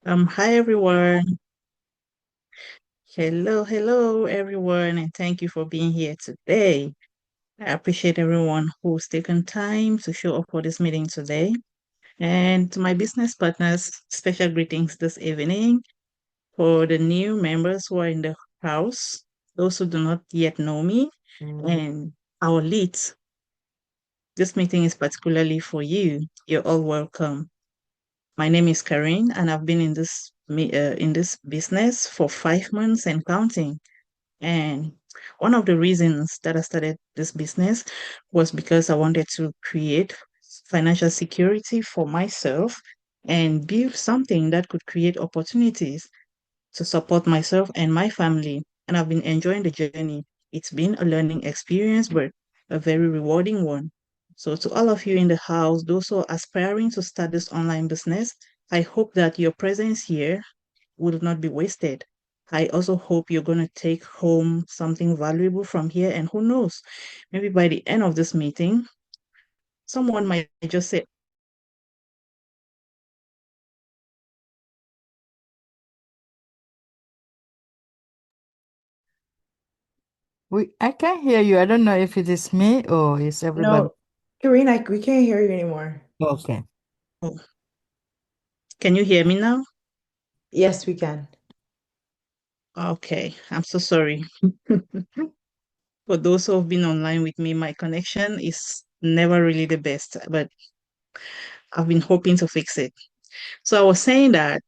Hi everyone. Hello everyone, and thank you for being here today. I appreciate everyone who's taken time to show up for this meeting today. And to my business partners, special greetings this evening. For the new members who are in the house, those who do not yet know me, and our leads, this meeting is particularly for you. You're all welcome. My name is Karine, and I've been in this business for 5 months and counting. And one of the reasons that I started this business was because I wanted to create financial security for myself and build something that could create opportunities to support myself and my family. And I've been enjoying the journey. It's been a learning experience, but a very rewarding one. So, to all of you in the house, those who are aspiring to start this online business, I hope that your presence here will not be wasted. I also hope you're going to take home something valuable from here. And who knows, maybe by the end of this meeting, someone might just say, I can't hear you. I don't know if it is me or is everybody No, Karina, we can't hear you anymore. okay. oh, can you hear me now? Yes, we can. Okay, I'm so sorry. For those who have been online with me, my connection is never really the best, but I've been hoping to fix it. So I was saying that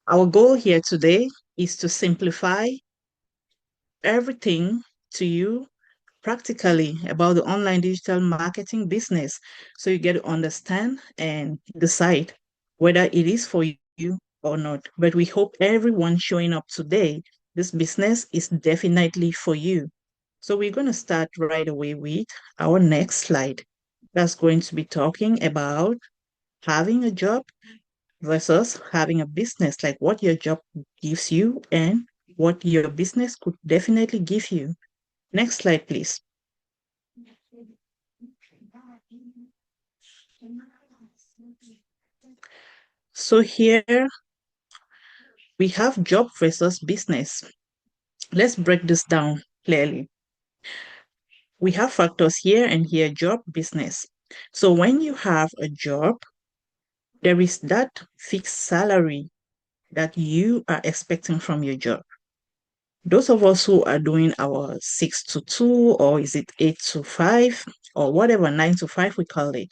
our goal here today is to simplify everything to you practically about the online digital marketing business so you get to understand and decide whether it is for you or not. But we hope everyone showing up today, this business is definitely for you. So we're going to start right away with our next slide. That's going to be talking about having a job versus having a business, like what your job gives you and what your business could definitely give you. Next slide, please. So here we have job versus business. Let's break this down clearly. We have factors here and here, job, business. So when you have a job, there is that fixed salary that you are expecting from your job. Those of us who are doing our 6 to 2, or is it 8 to 5, or whatever, 9 to 5 we call it,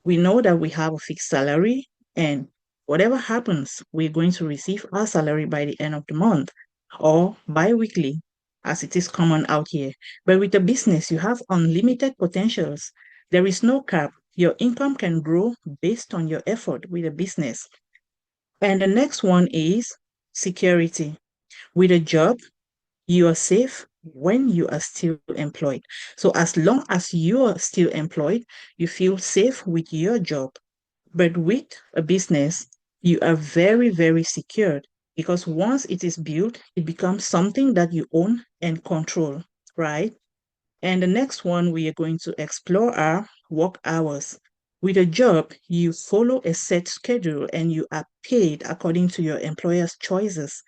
we know that we have a fixed salary, and whatever happens, we're going to receive our salary by the end of the month or bi-weekly, as it is common out here. But with a business, you have unlimited potentials. There is no cap. Your income can grow based on your effort with a business. And the next one is security. With a job, you are safe when you are still employed. So as long as you are still employed, you feel safe with your job. But with a business, you are very, very secured because once it is built, it becomes something that you own and control, right? And the next one we are going to explore are work hours. With a job, you follow a set schedule and you are paid according to your employer's choices.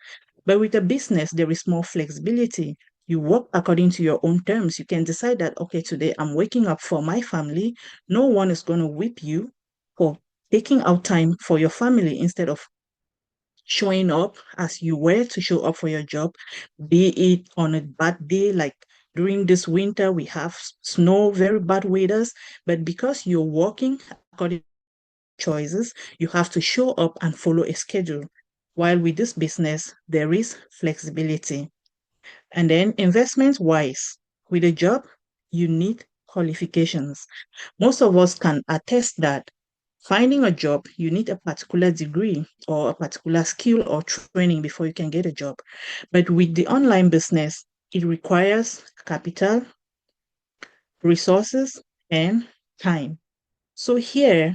But with a business, there is more flexibility. You work according to your own terms. You can decide that, okay, today I'm waking up for my family. No one is going to whip you for taking out time for your family instead of showing up as you were to show up for your job, be it on a bad day, like during this winter, we have snow, very bad weathers, but because you're working according to choices, you have to show up and follow a schedule. While with this business, there is flexibility. And then investment wise, with a job, you need qualifications. Most of us can attest that finding a job, you need a particular degree or a particular skill or training before you can get a job. But with the online business, it requires capital, resources, and time. So here,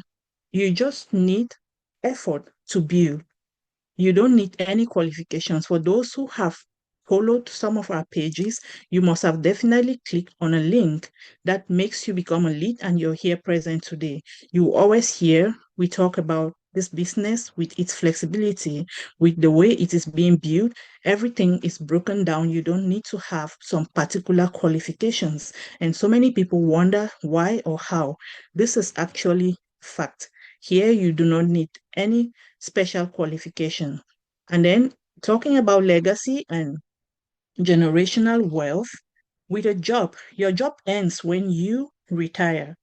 you just need effort to build. You don't need any qualifications. For those who have followed some of our pages, you must have definitely clicked on a link that makes you become a lead and you're here present today. You always hear we talk about this business with its flexibility, with the way it is being built, everything is broken down. You don't need to have some particular qualifications. And so many people wonder why or how. This is actually fact. Here, you do not need any special qualification. And then talking about legacy and generational wealth, with a job, your job ends when you retire,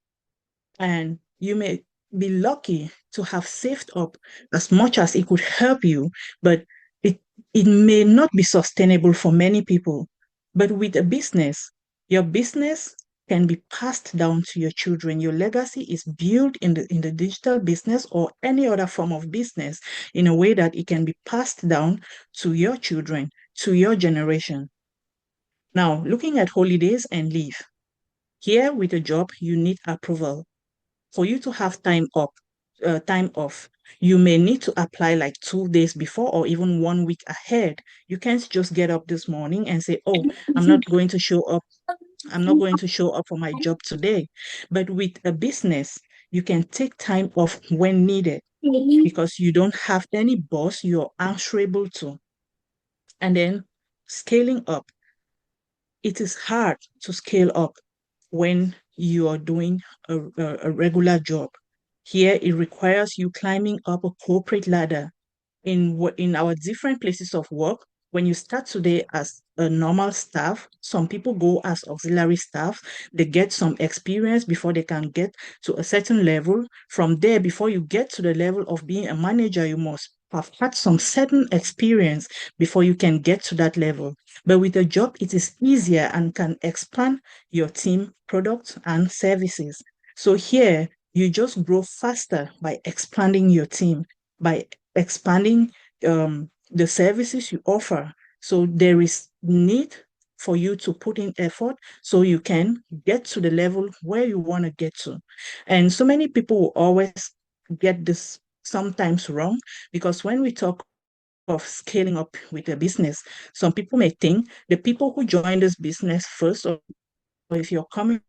and you may be lucky to have saved up as much as it could help you, but it, it may not be sustainable for many people. But with a business, your business can be passed down to your children. Your legacy is built in the digital business or any other form of business in a way that it can be passed down to your children, to your generation. Now, looking at holidays and leave. Here with a job, you need approval. For you to have time off, you may need to apply like 2 days before or even 1 week ahead. You can't just get up this morning and say, "Oh, I'm not going to show up. I'm not going to show up for my job today." But with a business, you can take time off when needed because you don't have any boss you're answerable to. And then scaling up. It is hard to scale up when you are doing a regular job. Here, it requires you climbing up a corporate ladder in our different places of work. When you start today as a normal staff, some people go as auxiliary staff. They get some experience before they can get to a certain level. From there, before you get to the level of being a manager, you must have had some certain experience before you can get to that level. But with a job, it is easier and can expand your team, products, and services. So here, you just grow faster by expanding your team, by expanding the services you offer. So there is need for you to put in effort so you can get to the level where you want to get to. And so many people will always get this sometimes wrong, because when we talk of scaling up with a business, some people may think the people who join this business first, or if you're coming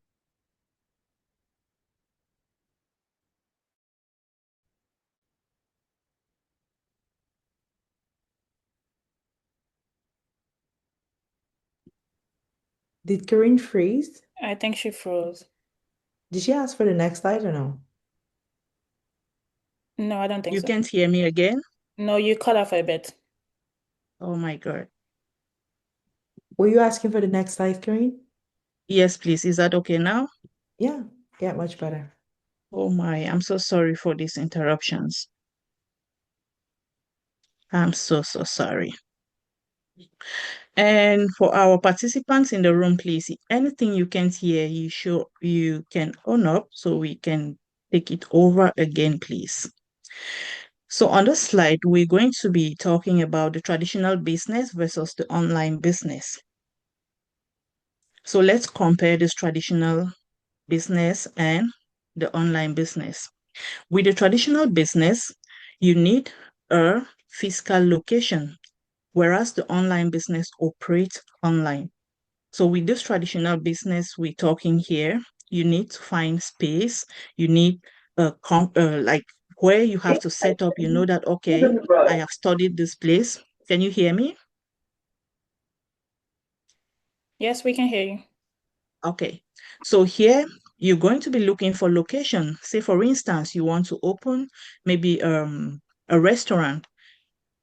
Did Corinne freeze? I think she froze. Did she ask for the next slide or no? No, I don't think you so. can't hear me again. No, you cut off a bit. Oh my God. Were you asking for the next slide, Corinne? Yes, please. Is that okay now? Yeah, yeah, much better. Oh my, I'm so sorry for these interruptions. I'm so sorry. And for our participants in the room, please, anything you can't hear, you can own up so we can take it over again, please. So on this slide, we're going to be talking about the traditional business versus the online business. So let's compare this traditional business and the online business. With the traditional business, you need a physical location, whereas the online business operates online. So with this traditional business we're talking here, you need to find space. You need like where you have to set up. You know that, okay, I have studied this place. Can you hear me? Yes, we can hear you. Okay. So here you're going to be looking for location. Say, for instance, you want to open maybe a restaurant.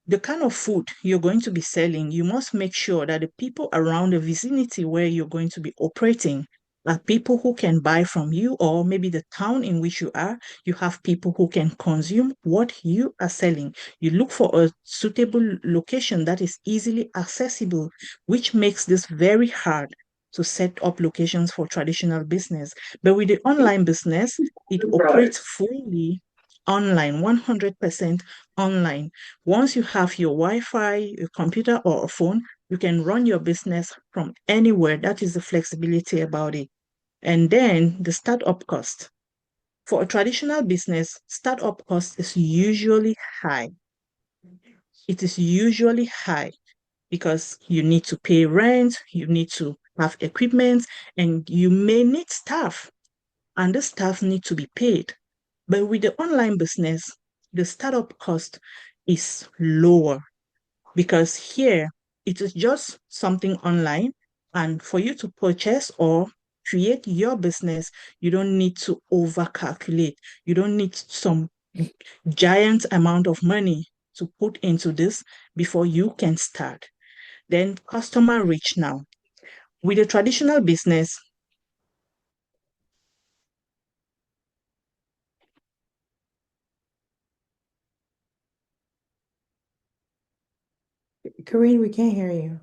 The kind of food you're going to be selling, you must make sure that the people around the vicinity where you're going to be operating are people who can buy from you, or maybe the town in which you are, you have people who can consume what you are selling. You look for a suitable location that is easily accessible, which makes this very hard to set up locations for traditional business. But with the online business, it operates fully online, 100% online. Once you have your Wi-Fi, your computer, or a phone, you can run your business from anywhere. That is the flexibility about it. And then the startup cost. For a traditional business, startup cost is usually high. It is usually high because you need to pay rent, you need to have equipment, and you may need staff, and the staff need to be paid. But with the online business, the startup cost is lower because here it is just something online, and for you to purchase or create your business, you don't need to over calculate. You don't need some giant amount of money to put into this before you can start. Then customer reach now. With a traditional business, Karine, we can't hear you.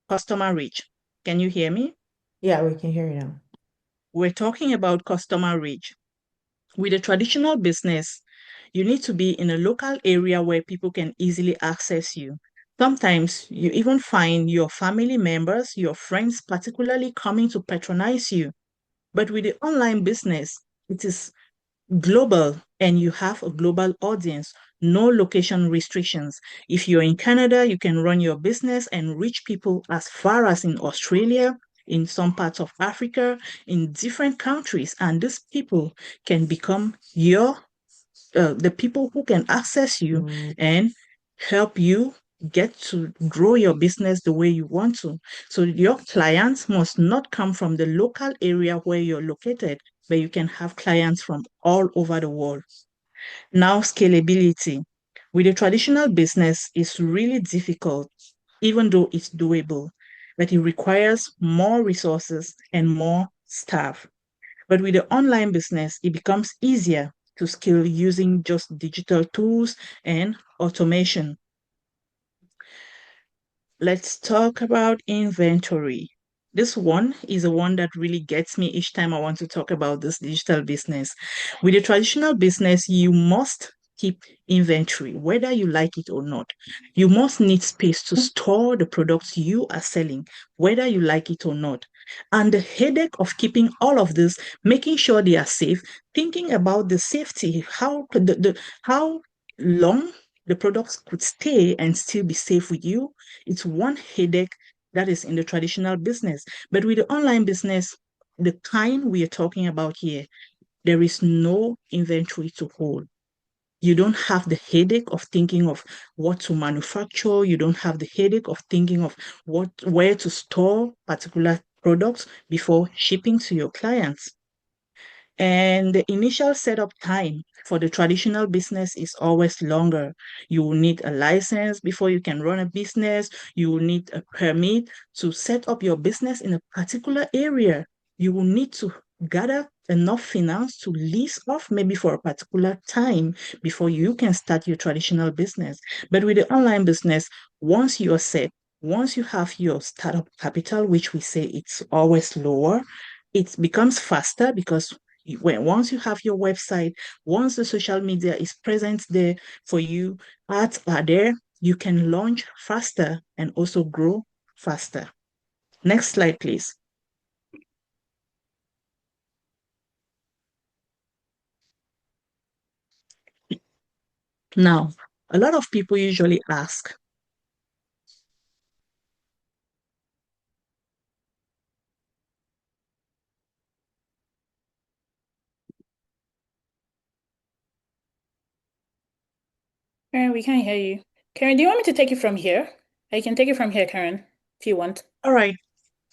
customer reach. Can you hear me? Yeah, we can hear you now. We're talking about customer reach. With a traditional business, you need to be in a local area where people can easily access you. Sometimes you even find your family members, your friends, particularly coming to patronize you. But with the online business, it is global and you have a global audience, no location restrictions. If you're in Canada, you can run your business and reach people as far as in Australia, in some parts of Africa, in different countries, and these people can become the people who can access you and help you get to grow your business the way you want to. So your clients must not come from the local area where you're located, but you can have clients from all over the world. Now, scalability. With a traditional business, it's really difficult, even though it's doable, but it requires more resources and more staff. But with the online business, it becomes easier to scale using just digital tools and automation. Let's talk about inventory. This one is the one that really gets me each time I want to talk about this digital business. With a traditional business, you must keep inventory, whether you like it or not. You must need space to store the products you are selling, whether you like it or not. And the headache of keeping all of this, making sure they are safe, thinking about the safety, how long the products could stay and still be safe with you. It's one headache that is in the traditional business. But with the online business, the kind we are talking about here, there is no inventory to hold. You don't have the headache of thinking of what to manufacture. You don't have the headache of thinking of where to store particular products before shipping to your clients. And the initial setup time for the traditional business is always longer. You will need a license before you can run a business. You will need a permit to set up your business in a particular area. You will need to gather enough finance to lease off maybe for a particular time before you can start your traditional business. But with the online business, once you're set, once you have your startup capital, which we say it's always lower, it becomes faster because once you have your website, once the social media is present there for you, ads are there, you can launch faster and also grow faster. Next slide, please. Now, a lot of people usually ask, Karen, we can't hear you. Karen, do you want me to take it from here? I can take it from here, Karen, if you want. all right,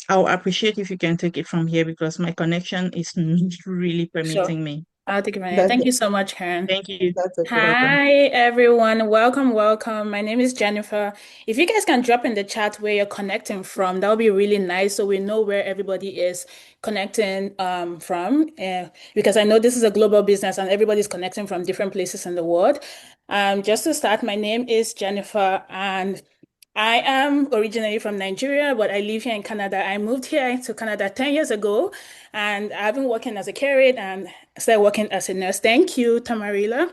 I'll appreciate if you can take it from here because my connection is not really permitting me. I'll take it from here. That's Thank it. you so much, Karen. Thank you. That's okay. Hi, everyone. Welcome, welcome. My name is Jennifer. If you guys can drop in the chat where you're connecting from, that would be really nice so we know where everybody is connecting from. Because I know this is a global business and everybody's connecting from different places in the world. Just to start, my name is Jennifer and I am originally from Nigeria, but I live here in Canada. I moved here to Canada 10 years ago, and I've been working as a carer and started working as a nurse. Thank you, Tamarila.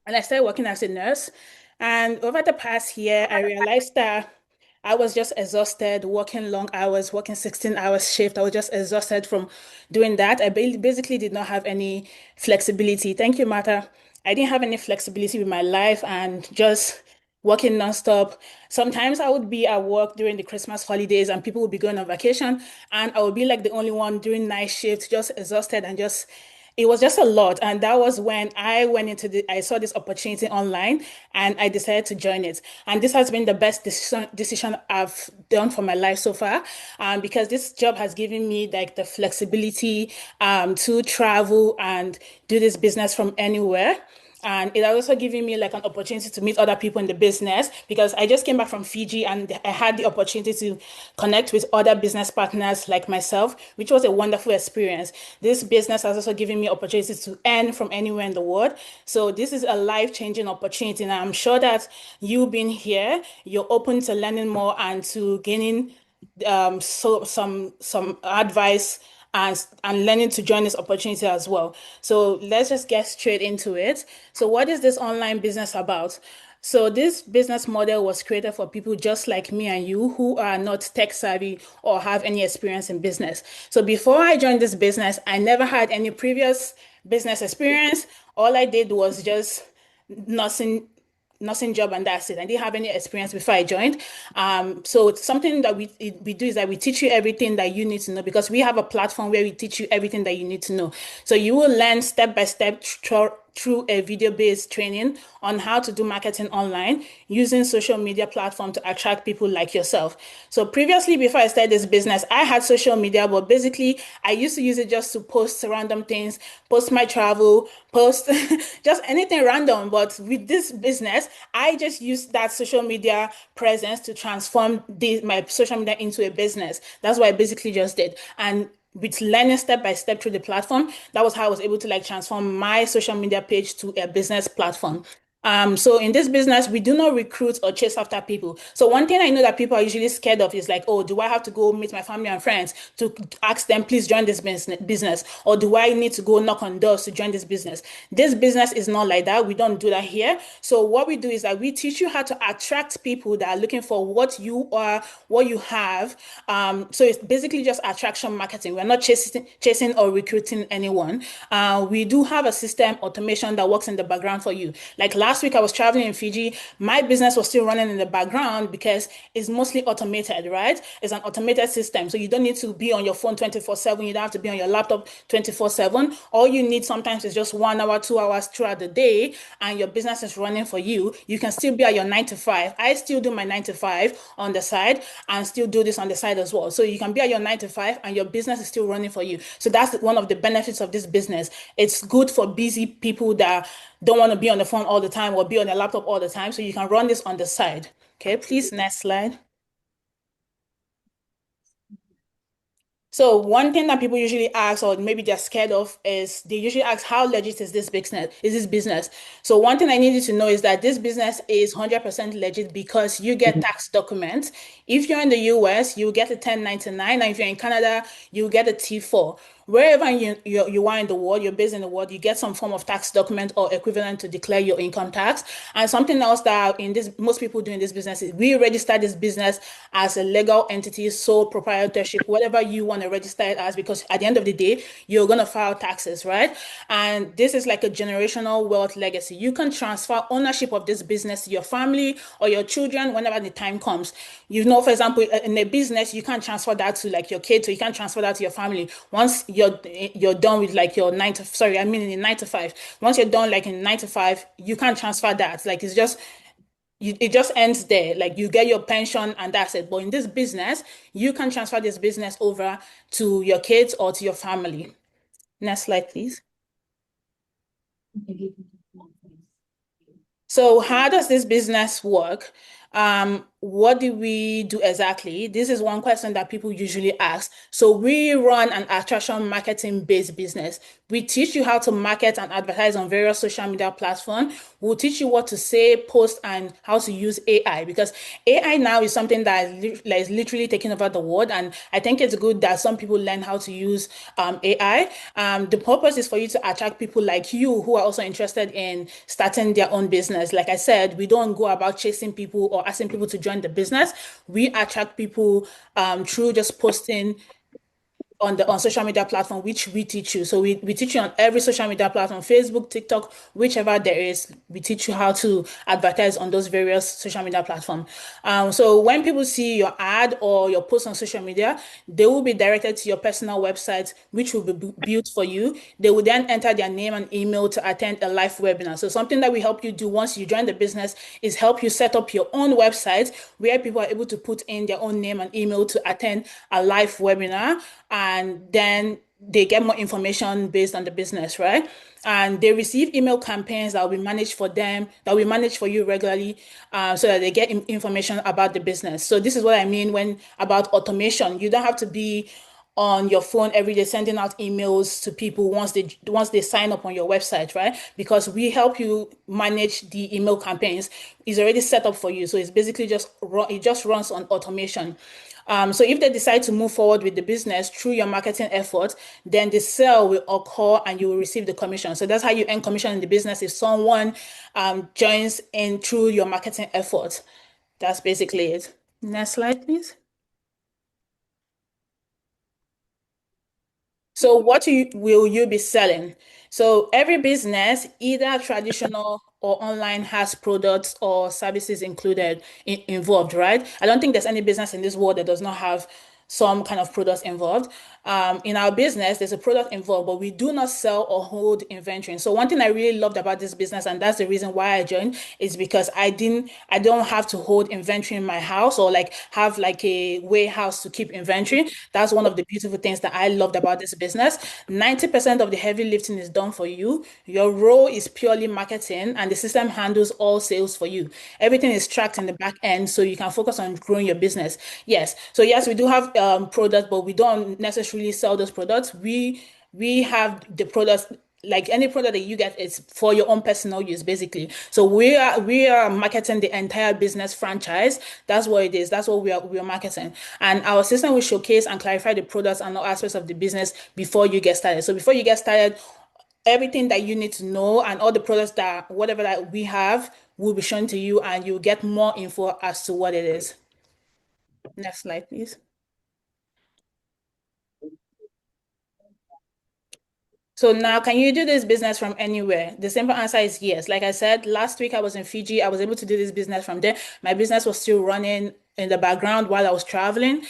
And I started working as a nurse. And over the past year, I realized that I was just exhausted, working long hours, working 16 hours shift. I was just exhausted from doing that. I basically did not have any flexibility. Thank you, Martha. I didn't have any flexibility with my life and just working nonstop. Sometimes I would be at work during the Christmas holidays and people would be going on vacation, and I would be like the only one doing night shift, just exhausted and just it was just a lot. And that was when I saw this opportunity online and I decided to join it. And this has been the best decision I've done for my life so far. Because this job has given me like the flexibility to travel and do this business from anywhere. And it has also given me like an opportunity to meet other people in the business because I just came back from Fiji and I had the opportunity to connect with other business partners like myself, which was a wonderful experience. This business has also given me opportunities to earn from anywhere in the world. So this is a life-changing opportunity. And I'm sure that you being here, you're open to learning more and to gaining some advice and learning to join this opportunity as well. So let's just get straight into it. So what is this online business about? So this business model was created for people just like me and you who are not tech savvy or have any experience in business. So before I joined this business, I never had any previous business experience. All I did was just nursing nursing job and that's it. I didn't have any experience before I joined. So it's something that we do is that we teach you everything that you need to know because we have a platform where we teach you everything that you need to know. So you will learn step by step through a video-based training on how to do marketing online using social media platform to attract people like yourself. So previously, before I started this business, I had social media, but basically I used to use it just to post random things, post my travel, post just anything random. But with this business, I just use that social media presence to transform my social media into a business. That's what I basically just did. And with learning step by step through the platform, that was how I was able to like transform my social media page to a business platform. So in this business, we do not recruit or chase after people. So one thing I know that people are usually scared of is like, oh, do I have to go meet my family and friends to ask them, please join this business? Or do I need to go knock on doors to join this business? This business is not like that. We don't do that here. So what we do is that we teach you how to attract people that are looking for what you are, what you have. So it's basically just attraction marketing. We're not chasing or recruiting anyone. We do have a system automation that works in the background for you. Like last week, I was traveling in Fiji. My business was still running in the background because it's mostly automated, right? It's an automated system. So you don't need to be on your phone 24/7. You don't have to be on your laptop 24/7. All you need sometimes is just 1 hour, 2 hours throughout the day, and your business is running for you. You can still be at your 9 to 5. I still do my 9 to 5 on the side and still do this on the side as well. So you can be at your 9 to 5 and your business is still running for you. So that's one of the benefits of this business. It's good for busy people that don't want to be on the phone all the time or be on their laptop all the time. So you can run this on the side. Okay, please, next slide. So one thing that people usually ask, or maybe they're scared of, is they usually ask, how legit is this business? Is this business? So one thing I need you to know is that this business is 100% legit because you get tax documents. If you're in the US, you get a 1099, and if you're in Canada, you get a T4. Wherever you are in the world, you're based in the world, you get some form of tax document or equivalent to declare your income tax. And something else that in this most people do in this business is we register this business as a legal entity, sole proprietorship, whatever you want to register it as, because at the end of the day, you're gonna file taxes, right? And this is like a generational wealth legacy. You can transfer ownership of this business to your family or your children whenever the time comes. You know, for example, in a business, you can't transfer that to like your kids, or you can't transfer that to your family. Once you're done with like your sorry, I mean in 9 to 5. Once you're done like in 9 to 5, you can't transfer that. Like it's just it just ends there. Like you get your pension and that's it. But in this business, you can transfer this business over to your kids or to your family. Next slide, please. So how does this business work? What do we do exactly? This is one question that people usually ask. So we run an attraction marketing based business. We teach you how to market and advertise on various social media platforms. We'll teach you what to say, post, and how to use AI because AI now is something that is literally taking over the world. And I think it's good that some people learn how to use AI. The purpose is for you to attract people like you who are also interested in starting their own business. Like I said, we don't go about chasing people or asking people to join the business. We attract people through just posting on social media platform, which we teach you. So we teach you on every social media platform, Facebook, TikTok, whichever there is, we teach you how to advertise on those various social media platforms. So when people see your ad or your post on social media, they will be directed to your personal website, which will be built for you. They will then enter their name and email to attend a live webinar. So something that we help you do once you join the business is help you set up your own website where people are able to put in their own name and email to attend a live webinar, and then they get more information based on the business, right? And they receive email campaigns that will be managed for them, that we manage for you regularly, so that they get information about the business. So this is what I mean when about automation. You don't have to be on your phone every day sending out emails to people once they sign up on your website, right? Because we help you manage the email campaigns. It's already set up for you, so it's basically it just runs on automation. So if they decide to move forward with the business through your marketing effort, then the sale will occur and you will receive the commission. So that's how you earn commission in the business if someone joins in through your marketing effort. That's basically it. Next slide, please. So will you be selling? So every business, either traditional or online, has products or services involved, right? I don't think there's any business in this world that does not have some kind of products involved. In our business, there's a product involved, but we do not sell or hold inventory. So one thing I really loved about this business, and that's the reason why I joined, is because I don't have to hold inventory in my house or like have like a warehouse to keep inventory. That's one of the beautiful things that I loved about this business. 90% of the heavy lifting is done for you. Your role is purely marketing, and the system handles all sales for you. Everything is tracked in the back end, so you can focus on growing your business. Yes. So yes, we do have products, but we don't necessarily sell those products. We have the products, like any product that you get is for your own personal use, basically. So we are marketing the entire business franchise. That's what it is. That's what we are marketing. And our system will showcase and clarify the products and all aspects of the business before you get started. So before you get started, everything that you need to know and all the products that whatever that we have will be shown to you, and you'll get more info as to what it is. Next slide, please. So now, can you do this business from anywhere? The simple answer is yes. Like I said, last week I was in Fiji. I was able to do this business from there. My business was still running in the background while I was traveling.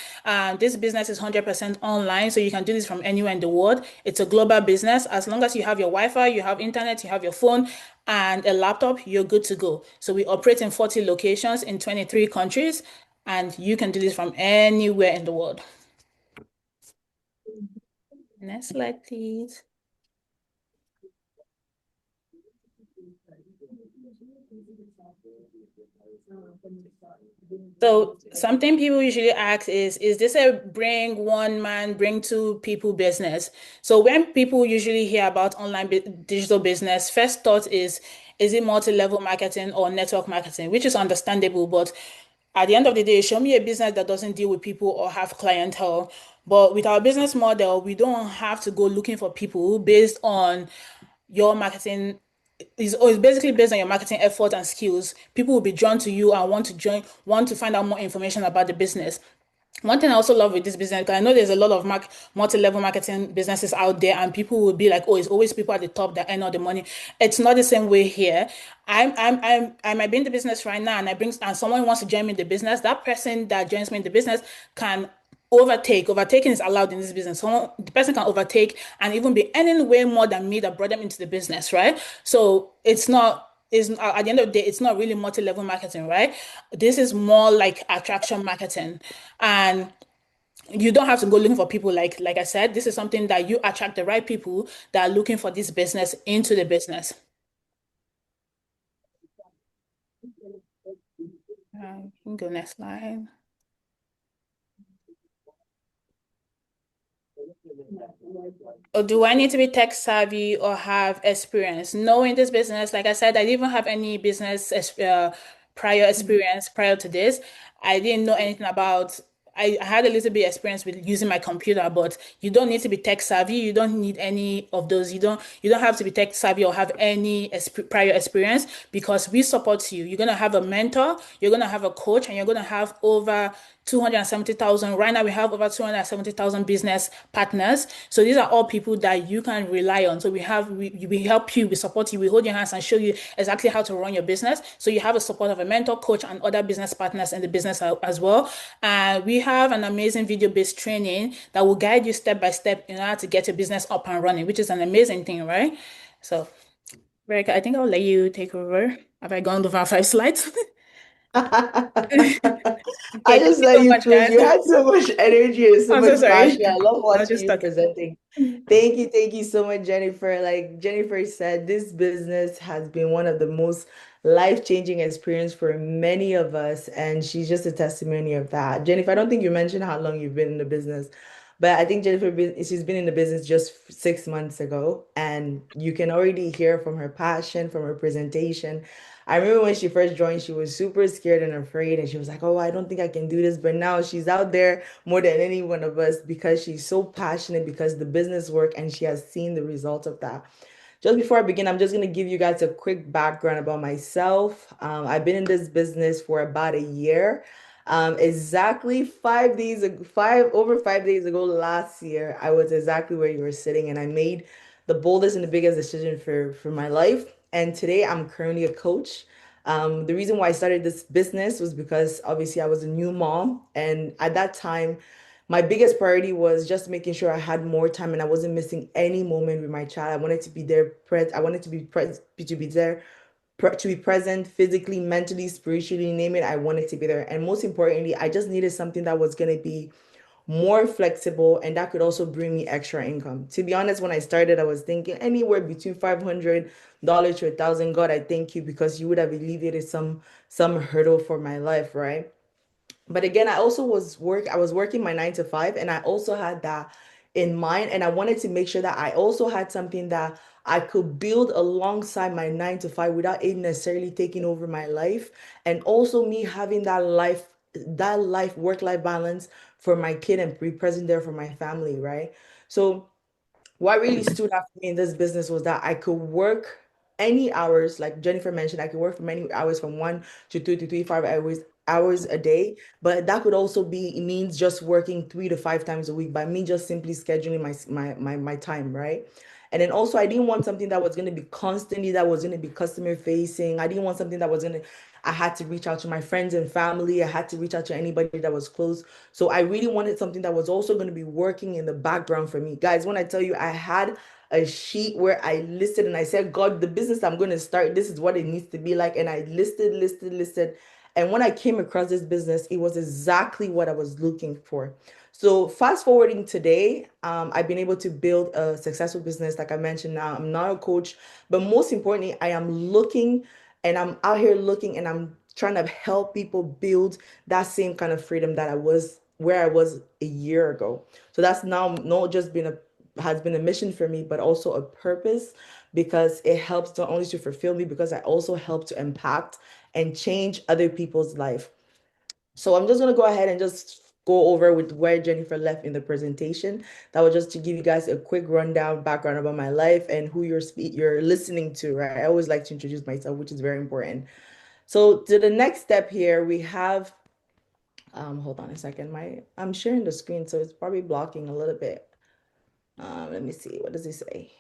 This business is 100% online, so you can do this from anywhere in the world. It's a global business. As long as you have your Wi-Fi, you have internet, you have your phone, and a laptop, you're good to go. So we operate in 40 locations in 23 countries, and you can do this from anywhere in the world. Next slide, please. So something people usually ask is this a bring one man, bring two people business? So when people usually hear about digital business, first thought is it multi-level marketing or network marketing, which is understandable, but at the end of the day, show me a business that doesn't deal with people or have clientele. But with our business model, we don't have to go looking for people based on your marketing is basically based on your marketing effort and skills. People will be drawn to you and want to find out more information about the business. One thing I also love with this business, because I know there's a lot of multi-level marketing businesses out there, and people will be like, "Oh, it's always people at the top that earn all the money." It's not the same way here. I might be in the business right now, and someone wants to join me in the business. That person that joins me in the business can overtake. Overtaking is allowed in this business. The person can overtake and even be earning way more than me that brought them into the business, right? So it's not. Is at the end of the day, it's not really multi-level marketing, right? This is more like attraction marketing, and you don't have to go looking for people. Like I said, this is something that you attract the right people that are looking for this business into the business. You can go next slide. Or do I need to be tech savvy or have experience? No, in this business, like I said, I didn't even have any prior experience prior to this. I didn't know anything about. I had a little bit experience with using my computer, but you don't need to be tech savvy. You don't need any of those. You don't have to be tech savvy or have any prior experience, because we support you. You're gonna have a mentor, you're gonna have a coach, and you're gonna have over 270,000. Right now, we have over 270,000 business partners. So these are all people that you can rely on. So we help you, we support you, we hold your hands and show you exactly how to run your business. So you have a support of a mentor, coach, and other business partners in the business as well. And we have an amazing video-based training that will guide you step by step in order to get your business up and running, which is an amazing thing, right? So, Erica, I think I'll let you take over. Have I gone over 5 slides? I Okay, thank just you let so you much, through. guys. You had so much energy and so I'm so much sorry. passion. I love I was watching just you stuck. presenting. Thank you so much, Jennifer. Like Jennifer said, this business has been one of the most life-changing experience for many of us, and she's just a testimony of that. Jennifer, I don't think you mentioned how long you've been in the business, but I think she's been in the business just 6 months ago, and you can already hear from her passion, from her presentation. I remember when she first joined, she was super scared and afraid, and she was like, "Oh, I don't think I can do this." But now she's out there more than any one of us because she's so passionate because the business work and she has seen the results of that. Just before I begin, I'm just going to give you guys a quick background about myself. I've been in this business for about a year. Exactly 5 days ago, over 5 days ago last year, I was exactly where you were sitting, and I made the boldest and the biggest decision for my life. And today I'm currently a coach. The reason why I started this business was because obviously I was a new mom, and at that time, my biggest priority was just making sure I had more time and I wasn't missing any moment with my child. I wanted to be there, I wanted to be there, to be present physically, mentally, spiritually, name it. I wanted to be there, and most importantly, I just needed something that was gonna be more flexible and that could also bring me extra income. To be honest, when I started, I was thinking anywhere between $500 to $1,000. God, I thank you because you would have alleviated some hurdle for my life, right? But again, I was working my 9 to 5, and I also had that in mind. And I wanted to make sure that I also had something that I could build alongside my 9 to 5 without it necessarily taking over my life. And also me having that work-life balance for my kid and be present there for my family, right? So what really stood out for me in this business was that I could work any hours, like Jennifer mentioned, I could work for many hours from 1 to 2 to 3, 5 hours a day. But that could also be, it means just working 3 to 5 times a week by me just simply scheduling my time, right? And then also I didn't want something that was going to be constantly, that was going to be customer facing. I didn't want something that was going to, I had to reach out to my friends and family. I had to reach out to anybody that was close. So I really wanted something that was also going to be working in the background for me. Guys, when I tell you I had a sheet where I listed and I said, God, the business I'm going to start, this is what it needs to be like. And I listed. And when I came across this business, it was exactly what I was looking for. So fast forwarding today, I've been able to build a successful business. Like I mentioned, now I'm not a coach, but most importantly, I am looking and I'm out here looking and I'm trying to help people build that same kind of freedom that I was where I was a year ago. So that's now not just been a has been a mission for me, but also a purpose because it helps not only to fulfill me, because I also help to impact and change other people's life. So I'm just gonna go ahead and just go over with where Jennifer left in the presentation. That was just to give you guys a quick rundown, background about my life and who you're listening to, right? I always like to introduce myself, which is very important. So to the next step here, we have, hold on a second, I'm sharing the screen, so it's probably blocking a little bit. Let me see, what does it say?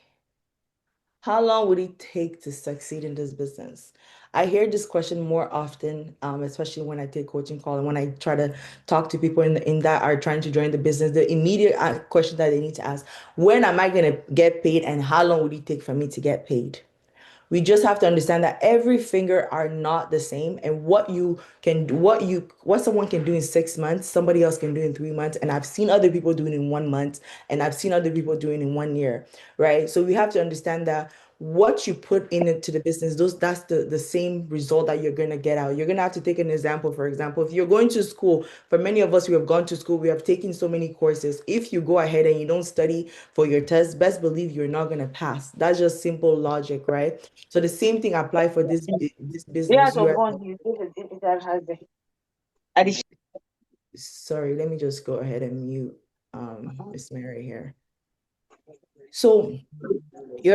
How long would it take to succeed in this business? I hear this question more often, especially when I take coaching call and when I try to talk to people in that are trying to join the business. The immediate question that they need to ask: when am I going to get paid, and how long would it take for me to get paid? We just have to understand that every finger are not the same, and what someone can do in 6 months, somebody else can do in 3 months. And I've seen other people doing in 1 month, and I've seen other people doing in 1 year, right? So we have to understand that what you put into the business, that's the same result that you're going to get out. You're going to have to take an example. For example, if you're going to school, for many of us who have gone to school, we have taken so many courses. If you go ahead and you don't study for your test, best believe you're not going to pass. That's just simple logic, right? So the same thing apply for this business. Sorry, let me just go ahead and mute Miss Mary here. So you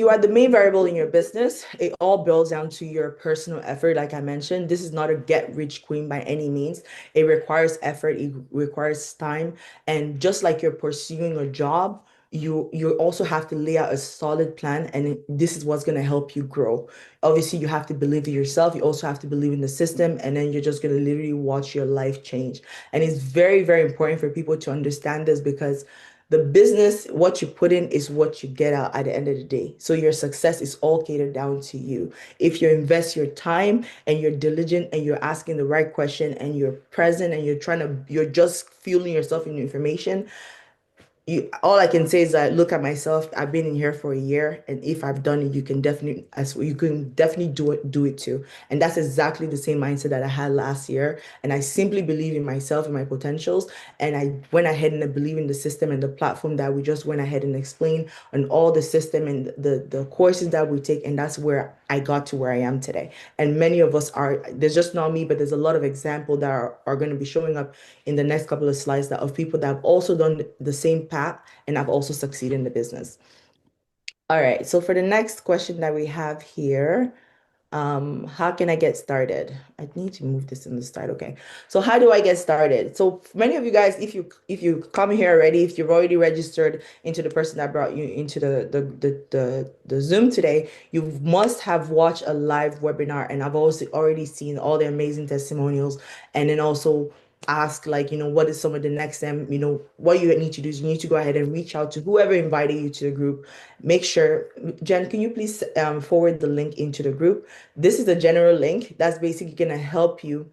are the main variable in your business. It all boils down to your personal effort. Like I mentioned, this is not a get rich queen by any means. It requires effort, it requires time. And just like you're pursuing a job, you also have to lay out a solid plan, and this is what's going to help you grow. Obviously, you have to believe in yourself. You also have to believe in the system, and then you're just going to literally watch your life change. And it's very, very important for people to understand this, because the business, what you put in is what you get out at the end of the day. So your success is all catered down to you. If you invest your time and you're diligent and you're asking the right question and you're present and you're just fueling yourself in information, all I can say is that look at myself. I've been in here for a year, and if I've done it, you can definitely do it too. And that's exactly the same mindset that I had last year. And I simply believe in myself and my potentials. And I went ahead and I believe in the system and the platform that we just went ahead and explained, and all the system and the courses that we take. And that's where I got to where I am today. And many of us are, there's just not me, but there's a lot of examples that are going to be showing up in the next couple of slides, that of people that have also done the same path and have also succeeded in the business. All right, so for the next question that we have here, how can I get started? I need to move this in the slide. Okay. So how do I get started? So many of you guys, if you come here already, if you've already registered into the person that brought you into the Zoom today, you must have watched a live webinar, and I've also already seen all the amazing testimonials, and then also ask, like, what is some of the next step. What you need to do is you need to go ahead and reach out to whoever invited you to the group. Make sure, Jen, can you please forward the link into the group? This is a general link that's basically going to help you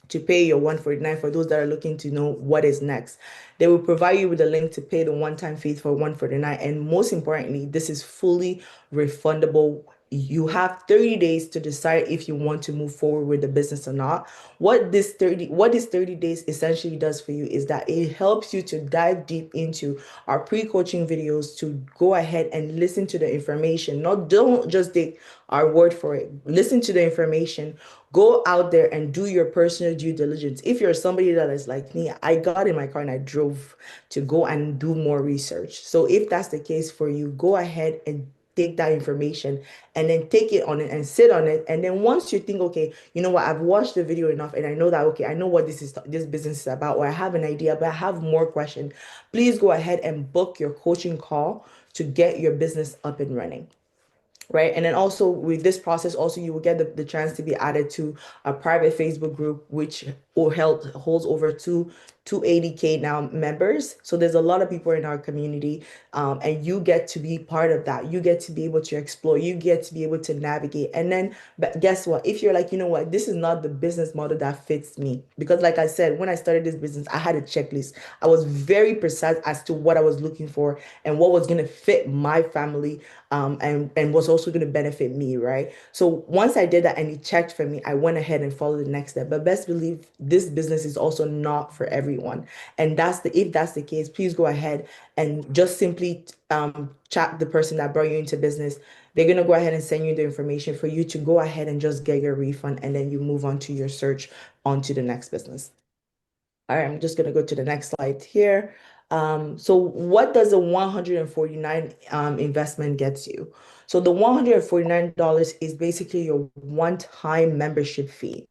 to pay your 149 for those that are looking to know what is next. They will provide you with a link to pay the one-time fee for 149. And most importantly, this is fully refundable. You have 30 days to decide if you want to move forward with the business or not. What this 30 days essentially does for you is that it helps you to dive deep into our pre-coaching videos, to go ahead and listen to the information. Don't just take our word for it. Listen to the information. Go out there and do your personal due diligence. If you're somebody that is like me, I got in my car and I drove to go and do more research. So if that's the case for you, go ahead and take that information and then take it on it and sit on it. And then once you think, okay, you know what, I've watched the video enough and I know that, okay, I know what this business is about, or I have an idea, but I have more questions, please go ahead and book your coaching call to get your business up and running. Right. And then also with this process, also you will get the chance to be added to a private Facebook group, which holds over 280K now members. So there's a lot of people in our community, and you get to be part of that. You get to be able to explore, you get to be able to navigate. And then, but guess what? If you're like, you know what, this is not the business model that fits me, because like I said, when I started this business, I had a checklist. I was very precise as to what I was looking for and what was going to fit my family, and was also going to benefit me, right? So once I did that and it checked for me, I went ahead and followed the next step. But best believe this business is also not for everyone. And if that's the case, please go ahead and just simply chat the person that brought you into business. They're going to go ahead and send you the information for you to go ahead and just get your refund, and then you move on to your search onto the next business. All right, I'm just going to go to the next slide here. So what does a 149 investment gets you? So the $149 is basically your one-time membership fee.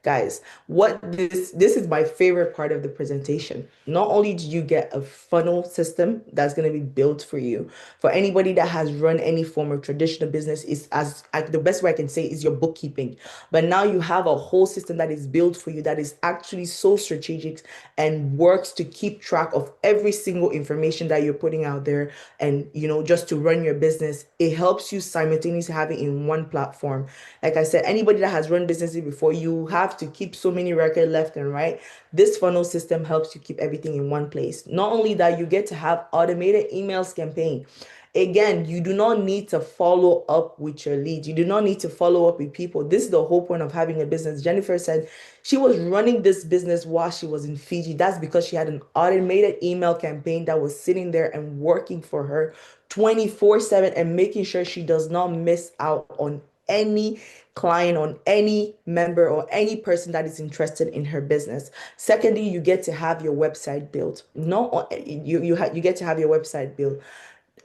Guys, this is my favorite part of the presentation. Not only do you get a funnel system that's going to be built for you, for anybody that has run any form of traditional business, is the best way I can say is your bookkeeping. But now you have a whole system that is built for you that is actually so strategic and works to keep track of every single information that you're putting out there. And just to run your business, it helps you simultaneously have it in one platform. Like I said, anybody that has run businesses before, you have to keep so many records left and right. This funnel system helps you keep everything in one place. Not only that, you get to have automated emails campaign. Again, you do not need to follow up with your leads. You do not need to follow up with people. This is the whole point of having a business. Jennifer said she was running this business while she was in Fiji. That's because she had an automated email campaign that was sitting there and working for her 24/7 and making sure she does not miss out on any client, on any member or any person that is interested in her business. Secondly, you get to have your website built. You get to have your website built.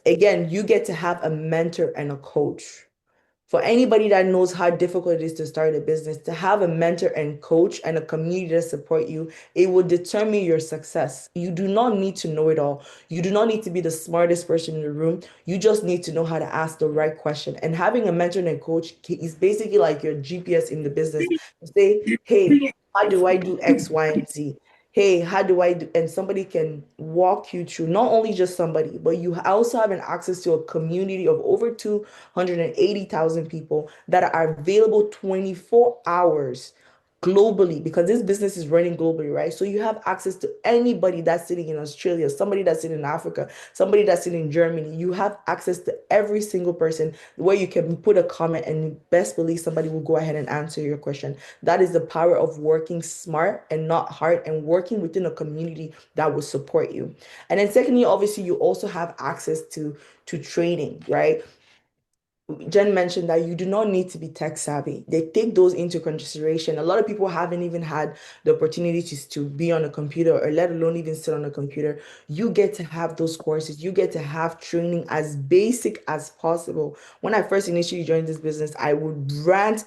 again, you get to have a mentor and a coach. For anybody that knows how difficult it is to start a business, to have a mentor and coach and a community that support you, it will determine your success. You do not need to know it all. You do not need to be the smartest person in the room. You just need to know how to ask the right question. And having a mentor and a coach is basically like your GPS in the business. Say, hey, how do I do X, Y, and Z? Hey, how do I do? And somebody can walk you through, not only just somebody, but you also have an access to a community of over 280,000 people that are available 24 hours globally, because this business is running globally, right? So you have access to anybody that's sitting in Australia, somebody that's sitting in Africa, somebody that's sitting in Germany. You have access to every single person where you can put a comment and best believe somebody will go ahead and answer your question. That is the power of working smart and not hard, and working within a community that will support you. And then secondly, obviously, you also have access to training, right? Jen mentioned that you do not need to be tech savvy. They take those into consideration. A lot of people haven't even had the opportunity to be on a computer, or let alone even sit on a computer. You get to have those courses. You get to have training as basic as possible. When I first initially joined this business, I would rant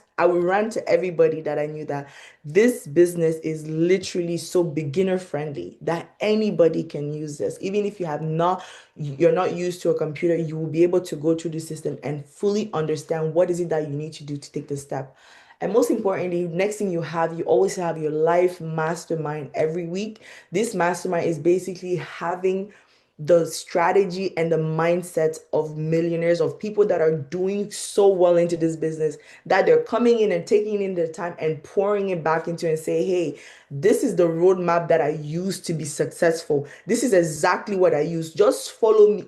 to everybody that I knew that this business is literally so beginner friendly that anybody can use this. Even if you're not used to a computer, you will be able to go through the system and fully understand what is it that you need to do to take the step. And most importantly, next thing you always have your life mastermind every week. This mastermind is basically having the strategy and the mindset of millionaires, of people that are doing so well into this business, that they're coming in and taking in their time and pouring it back into and say, hey, this is the roadmap that I use to be successful. This is exactly what I use. Just follow me.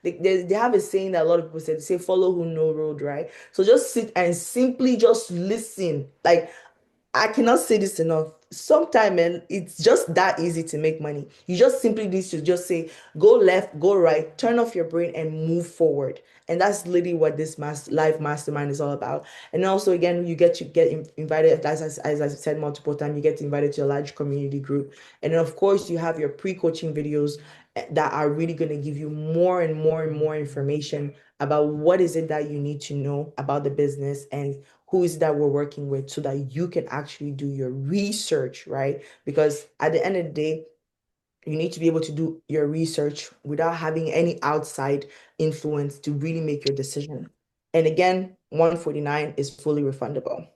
They have a saying that a lot of people say, they say, follow who know road, right? So just sit and simply just listen. Like, I cannot say this enough. Sometimes, man, it's just that easy to make money. You just simply need to just say, go left, go right, turn off your brain and move forward. And that's literally what this live mastermind is all about. And also, again, you get invited, as I said multiple times, you get invited to a large community group. And then, of course, you have your pre-coaching videos that are really going to give you more and more and more information about what is it that you need to know about the business and who is that we're working with, so that you can actually do your research, right? Because at the end of the day, you need to be able to do your research without having any outside influence to really make your decision. And again, 149 is fully refundable.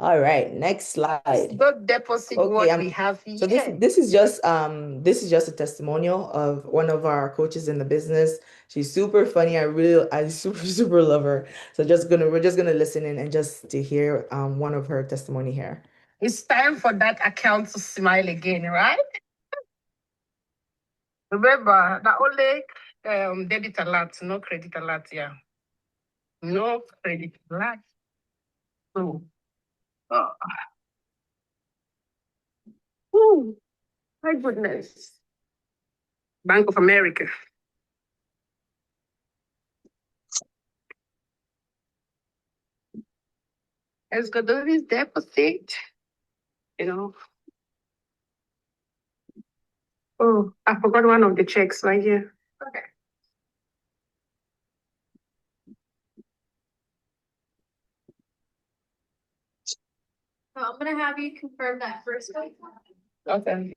All right, next slide. Good deposit what we have here. So this is just a testimonial of one of our coaches in the business. She's super funny. I super love her. So we're just gonna listen in and just to hear one of her testimony here. It's time for that account to smile again, right? Remember, the only debit alert, no credit alert, yeah. No credit alert. So, oh, my goodness. Bank of America. Let's go do this deposit. You know. Oh, I forgot one of the checks right here. Okay. So I'm gonna have you confirm that first one. Okay.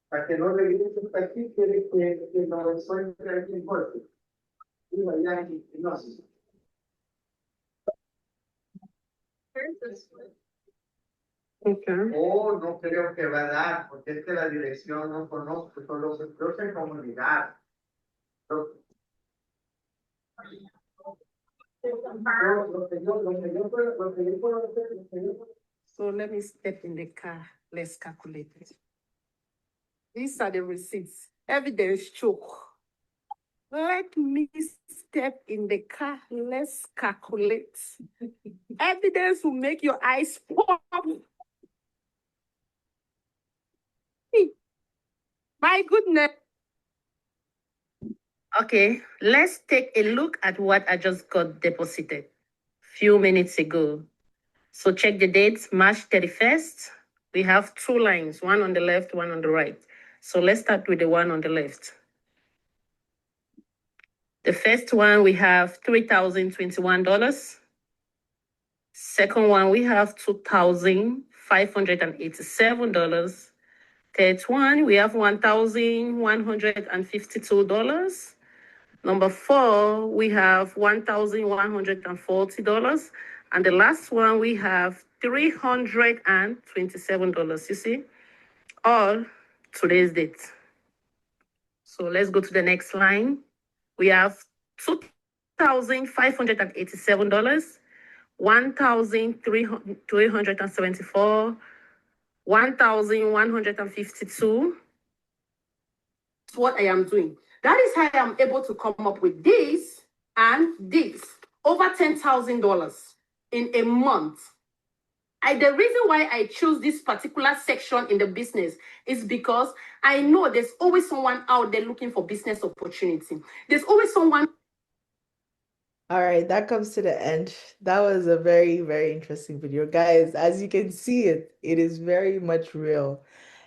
Para que no regrese hasta aquí, quiere que lo resuelva aquí en corte. Digo, allá en hipnosis. Okay. Oh, no creo que va a dar, porque es que la dirección no conozco, solo creo que en comunidad. So let me step in the car. Let's calculate it. These are the receipts. Evidence choke. Let me step in the car. Let's calculate. Evidence will make your eyes pop. My goodness. Okay, let's take a look at what I just got deposited few minutes ago. So check the dates, March 31st. We have two lines, one on the left, one on the right. So let's start with the one on the left. The first one, we have $3,021. Second one, we have $2,587. Third one, we have $1,152. Number four, we have $1,140. And the last one, we have $327. You see, all today's date. So let's go to the next line. We have $2,587, $1,374, $1,152. That's what I am doing. That is how I am able to come up with this and this. Over $10,000 in a month. The reason why I chose this particular section in the business is because I know there's always someone out there looking for business opportunity. There's always someone. All right, that comes to the end. That was a very, very interesting video. Guys, as you can see it is very much real.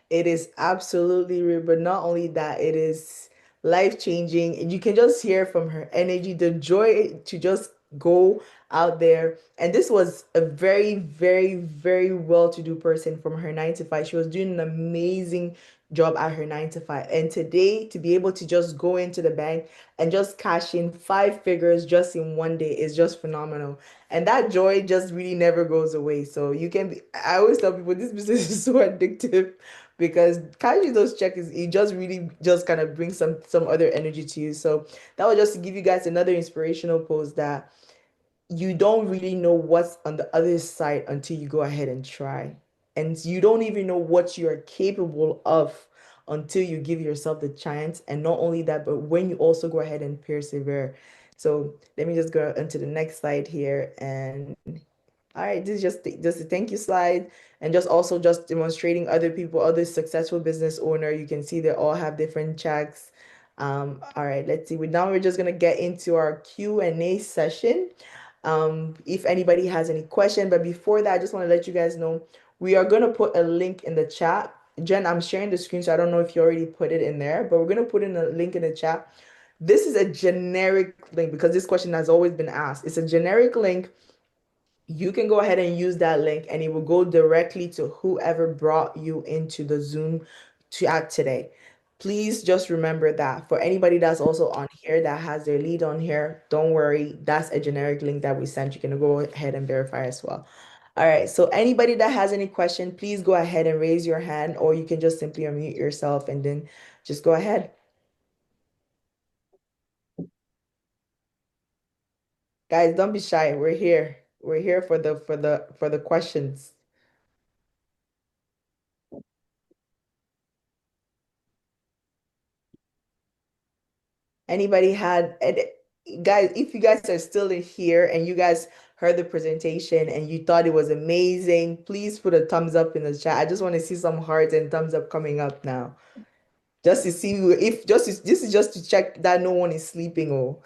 It is absolutely real, but not only that, it is life-changing. And you can just hear from her energy, the joy to just go out there. And this was a very, very, very well-to-do person from her 9 to 5. She was doing an amazing job at her 9 to 5. And today, to be able to just go into the bank and just cash in 5 figures just in one day is just phenomenal. And that joy just really never goes away. So you can be, I always tell people this business is so addictive because cashing those checks is it just really just kind of brings some other energy to you. So that was just to give you guys another inspirational post that you don't really know what's on the other side until you go ahead and try. And you don't even know what you are capable of until you give yourself the chance. And not only that, but when you also go ahead and persevere. So let me just go into the next slide here. And all right, this is just a thank you slide and just also just demonstrating other people, other successful business owner. You can see they all have different checks. All right, let's see. Now we're just gonna get into our Q&A session. If anybody has any question, but before that, I just want to let you guys know we are gonna put a link in the chat. Jen, I'm sharing the screen, so I don't know if you already put it in there, but we're gonna put in a link in the chat. This is a generic link because this question has always been asked. It's a generic link. You can go ahead and use that link and it will go directly to whoever brought you into the Zoom chat today. Please just remember that for anybody that's also on here that has their lead on here, don't worry, that's a generic link that we sent. You can go ahead and verify as well. All right, so anybody that has any question, please go ahead and raise your hand, or you can just simply unmute yourself and then just go ahead. Guys, don't be shy. We're here. We're here for the questions. Anybody had, and guys, if you guys are still in here and you guys heard the presentation and you thought it was amazing, please put a thumbs up in the chat. I just want to see some hearts and thumbs up coming up now. Just to see if this is just to check that no one is sleeping or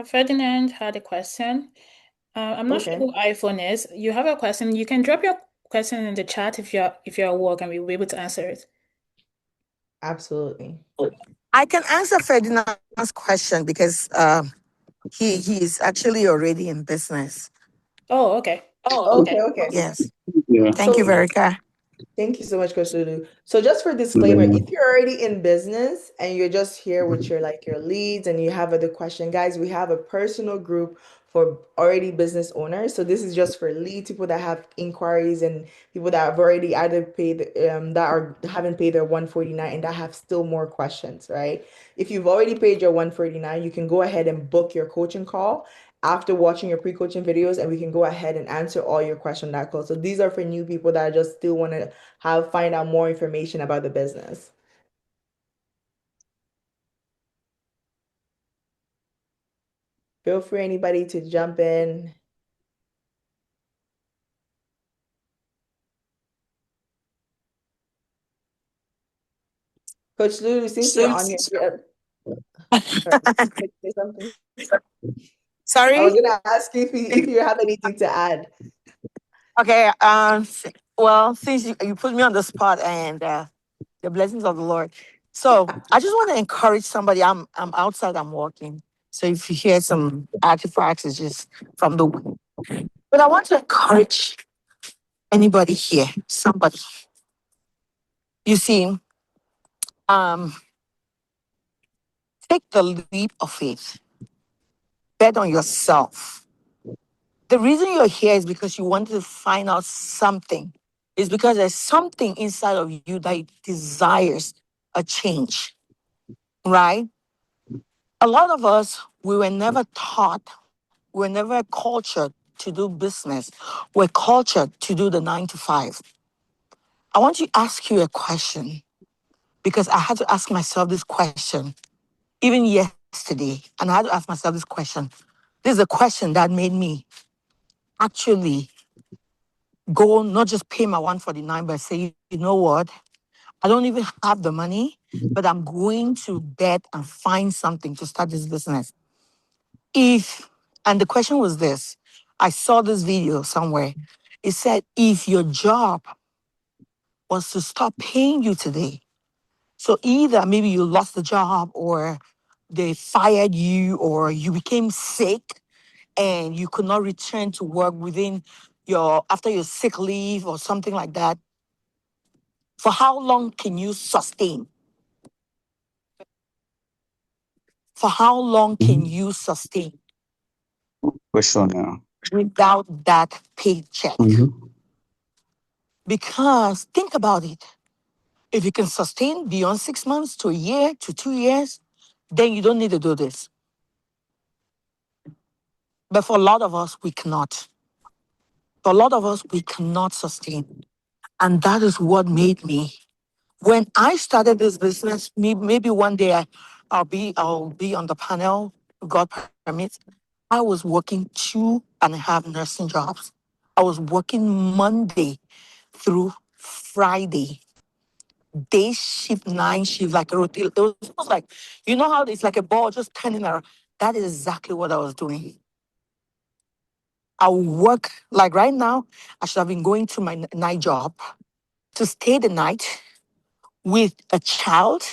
Ferdinand had a question. I'm not sure okay. who iPhone is. You have a question. You can drop your question in the chat if you're at work, and we'll be able to answer it. Absolutely. I can answer Ferdinand's question because he's actually already in business. Oh, okay. Okay. Yes. Yeah. Thank you, Verica. Thank you so much, Coach Lulu. So just for disclaimer, if you're already in business and you're just here with your leads and you have other question, guys, we have a personal group for already business owners. So this is just for lead people that have inquiries and people that have already either paid haven't paid their 149 and that have still more questions, right? If you've already paid your 149, you can go ahead and book your coaching call after watching your pre-coaching videos, and we can go ahead and answer all your questions on that call. So these are for new people that just still want to find out more information about the business. Feel free, anybody, to jump in. Coach Lulu, since you're on here, say something. I Sorry? was gonna ask you if you have anything to add. Okay. Well, since you put me on the spot and the blessings of the Lord. So I just want to encourage somebody. I'm outside, I'm walking. So if you hear some artifacts, it's just from the wind. But I want to encourage anybody here, somebody. You see, um, take the leap of faith. Bet on yourself. The reason you're here is because you wanted to find out something. It's because there's something inside of you that desires a change, right? A lot of us, we were never taught, we were never cultured to do business. We're cultured to do the 9 to 5. I want to ask you a question because I had to ask myself this question even yesterday. And I had to ask myself this question. This is a question that made me actually go, not just pay my 149, but say, you know what? I don't even have the money, but I'm going to bet and find something to start this business. And the question was this, I saw this video somewhere. It said, if your job was to stop paying you today, so either maybe you lost the job or they fired you or you became sick and you could not return to work after your sick leave or something like that, for how long can you sustain? For how long can you sustain Question, yeah. without that paycheck? Mhm. Because think about it. If you can sustain beyond 6 months to a year to 2 years, then you don't need to do this. But for a lot of us, we cannot. For a lot of us, we cannot sustain. And that is what made me. When I started this business, maybe one day I'll be on the panel, if God permits. I was working 2.5 nursing jobs. I was working Monday through Friday, day shift, 9 shift, like a rotate. It was almost like, you know how it's like a ball just turning around. That is exactly what I was doing. I would work, like right now, I should have been going to my night job to stay the night with a child.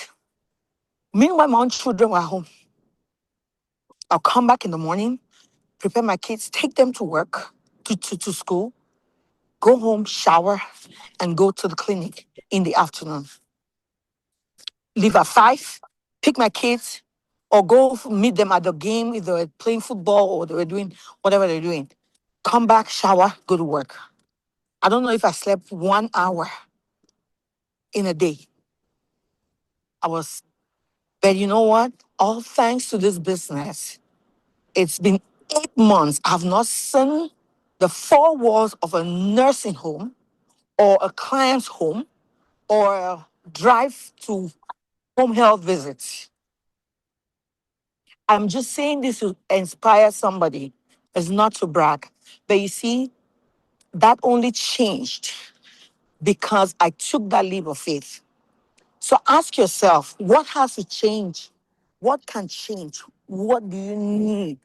Meanwhile, my own children were home. I'll come back in the morning, prepare my kids, take them to work, to school, go home, shower, and go to the clinic in the afternoon. Leave at 5, pick my kids, or go meet them at the game if they were playing football or they were doing whatever they're doing. Come back, shower, go to work. I don't know if I slept 1 hour in a day. But you know what? All thanks to this business, it's been 8 months. I've not seen the 4 walls of a nursing home or a client's home or a drive to home health visits. I'm just saying this to inspire somebody. It's not to brag. But you see, that only changed because I took that leap of faith. So ask yourself, what has to change? What can change? What do you need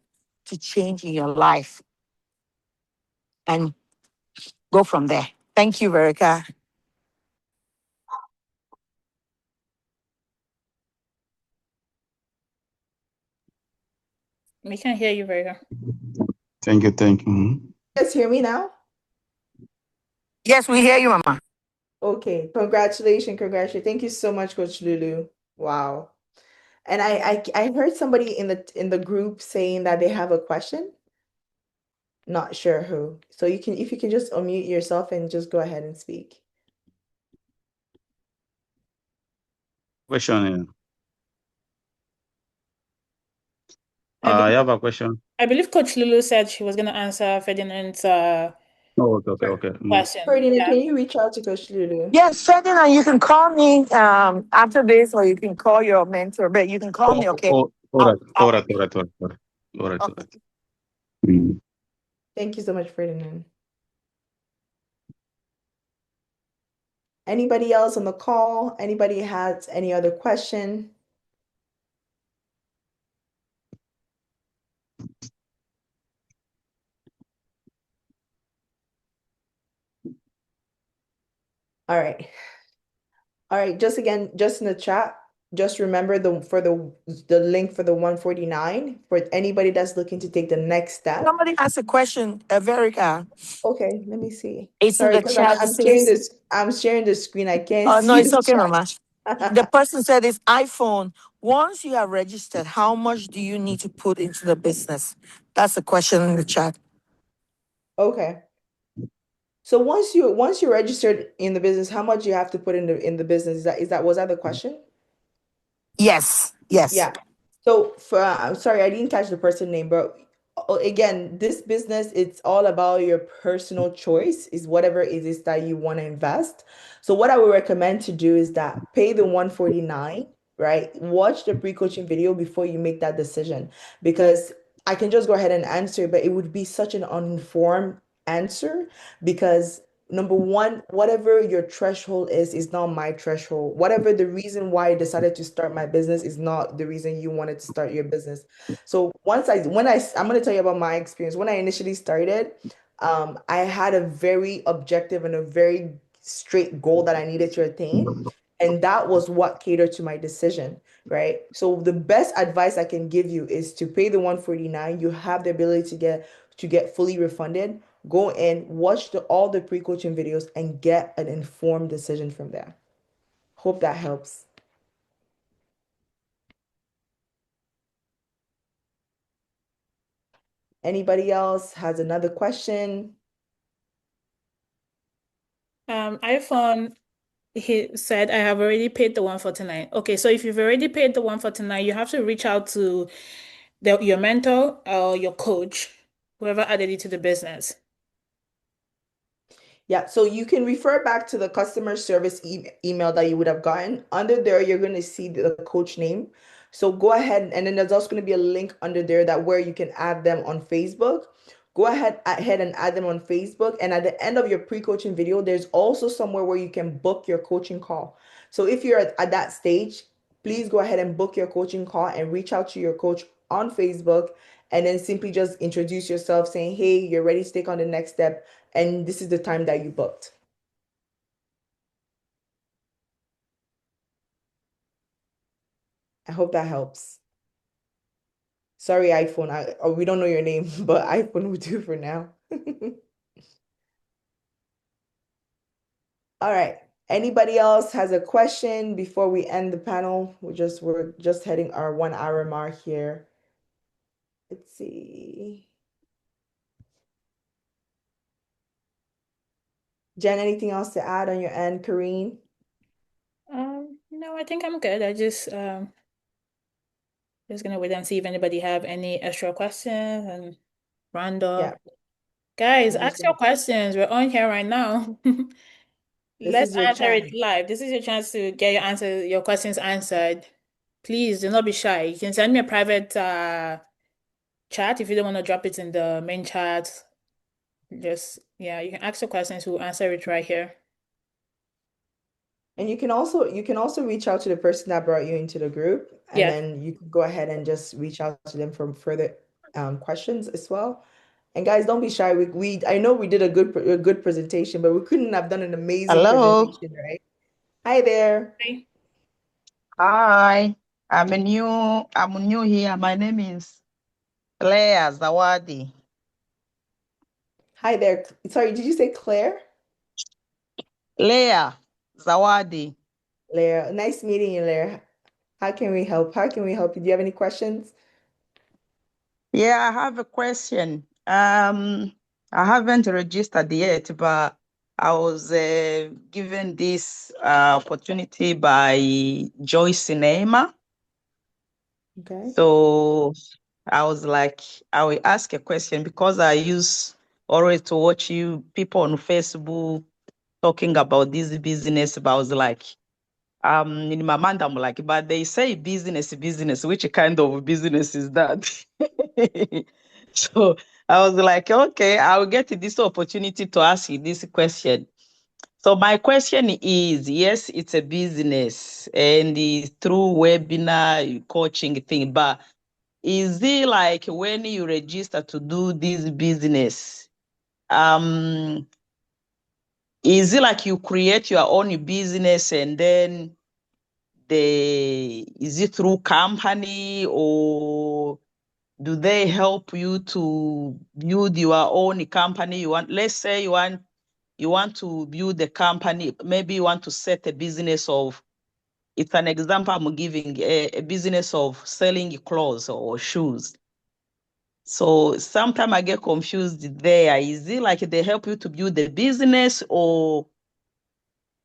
to change in your life? And go from there. Thank you, Verica. We can hear you very well. Thank you. Mhm. You guys hear me now? Yes, we hear you, Mama. Okay, congratulations. Thank you so much, Coach Lulu. Wow. And I heard somebody in the group saying that they have a question. Not sure who. So if you can just unmute yourself and just go ahead and speak. Question, yeah. I I have a question. believe Coach Lulu said she was going to answer Ferdinand's Oh, okay. question. Ferdinand, Yeah. can you reach out to Coach Lulu? Yes, Ferdinand, you can call me after this, or you can call your mentor, but you can call me, okay? All right. Okay. Mm. Thank you so much, Ferdinand. Anybody else on the call? Anybody has any other question? All right. All right, just again, just in the chat, just remember the link for the 149 for anybody that's looking to take the next step. Somebody asked a question, Verica. Okay, let me see. It's in Sorry, the because chat. I'm sharing this. I'm sharing the screen. I can't Oh, no, see it's the okay, chat. Mama. The person said it's iPhone. Once you are registered, how much do you need to put into the business? That's the question in the chat. Okay. So once you're registered in the business, how much you have to put in the business? Was that the question? Yes, yes. Yeah. So I'm sorry, I didn't catch the person name, but again, this business, it's all about your personal choice, is whatever it is that you want to invest. So what I would recommend to do is that pay the 149, right? Watch the pre-coaching video before you make that decision, because I can just go ahead and answer, but it would be such an uninformed answer because number one, whatever your threshold is not my threshold. Whatever the reason why I decided to start my business is not the reason you wanted to start your business. So I'm going to tell you about my experience. When I initially started, I had a very objective and a very straight goal that I needed to attain. And that was what catered to my decision, right? So the best advice I can give you is to pay the 149. You have the ability to get fully refunded. Go in, watch all the pre-coaching videos and get an informed decision from there. Hope that helps. Anybody else has another question? iPhone, he said, I have already paid the 149. Okay, so if you've already paid the 149, you have to reach out to your mentor or your coach, whoever added you to the business. Yeah, so you can refer back to the customer service email that you would have gotten. Under there, you're going to see the coach name. So go ahead, and then there's also going to be a link under there that where you can add them on Facebook. Go ahead and add them on Facebook. And at the end of your pre-coaching video, there's also somewhere where you can book your coaching call. So if you're at that stage, please go ahead and book your coaching call and reach out to your coach on Facebook, and then simply just introduce yourself saying, hey, you're ready to take on the next step, and this is the time that you booked. I hope that helps. Sorry, iPhone. We don't know your name, but iPhone will do for now. All right. Anybody else has a question before we end the panel? We're just hitting our 1 hour mark here. Let's see. Jen, anything else to add on your end, Kareen? No, I think I'm good. I just gonna wait and see if anybody have any extra questions and round up. Yeah. Guys, ask your questions. We're on here right now. Let's is your answer it chance. live. This is your chance to get your questions answered. Please do not be shy. You can send me a private chat if you don't want to drop it in the main chat. Just, yeah, you can ask your questions. We'll answer it right here. And you can also reach out to the person that brought you into the group, and then you can go ahead and just reach out to them for further questions as well. And guys, don't be shy. I know we did a good presentation, but we couldn't have done an amazing presentation, right? Hi there. Hi, I'm new here. My name is Claire Zawadi. Hi there. Sorry, did you say Claire? Leah Zawadi. Claire, nice meeting you, Claire. How can we help? How can we help you? Do you have any questions? Yeah, I have a question. I haven't registered yet, but I was given this opportunity by Joyce Cinema. Okay. So I was like, I will ask a question because I use always to watch you people on Facebook talking about this business, but I was like, in my mind, I'm like, but they say business, which kind of business is that? So I was like, okay, I'll get this opportunity to ask you this question. So my question is, yes, it's a business and it's through webinar coaching thing, but is it like when you register to do this business, is it like you create your own business and then is it through company, or do they help you to build your own company? Let's say you want to build a company, maybe you want to set a business of, it's an example I'm giving, a business of selling clothes or shoes. So sometimes I get confused there. Is it like they help you to build the business, or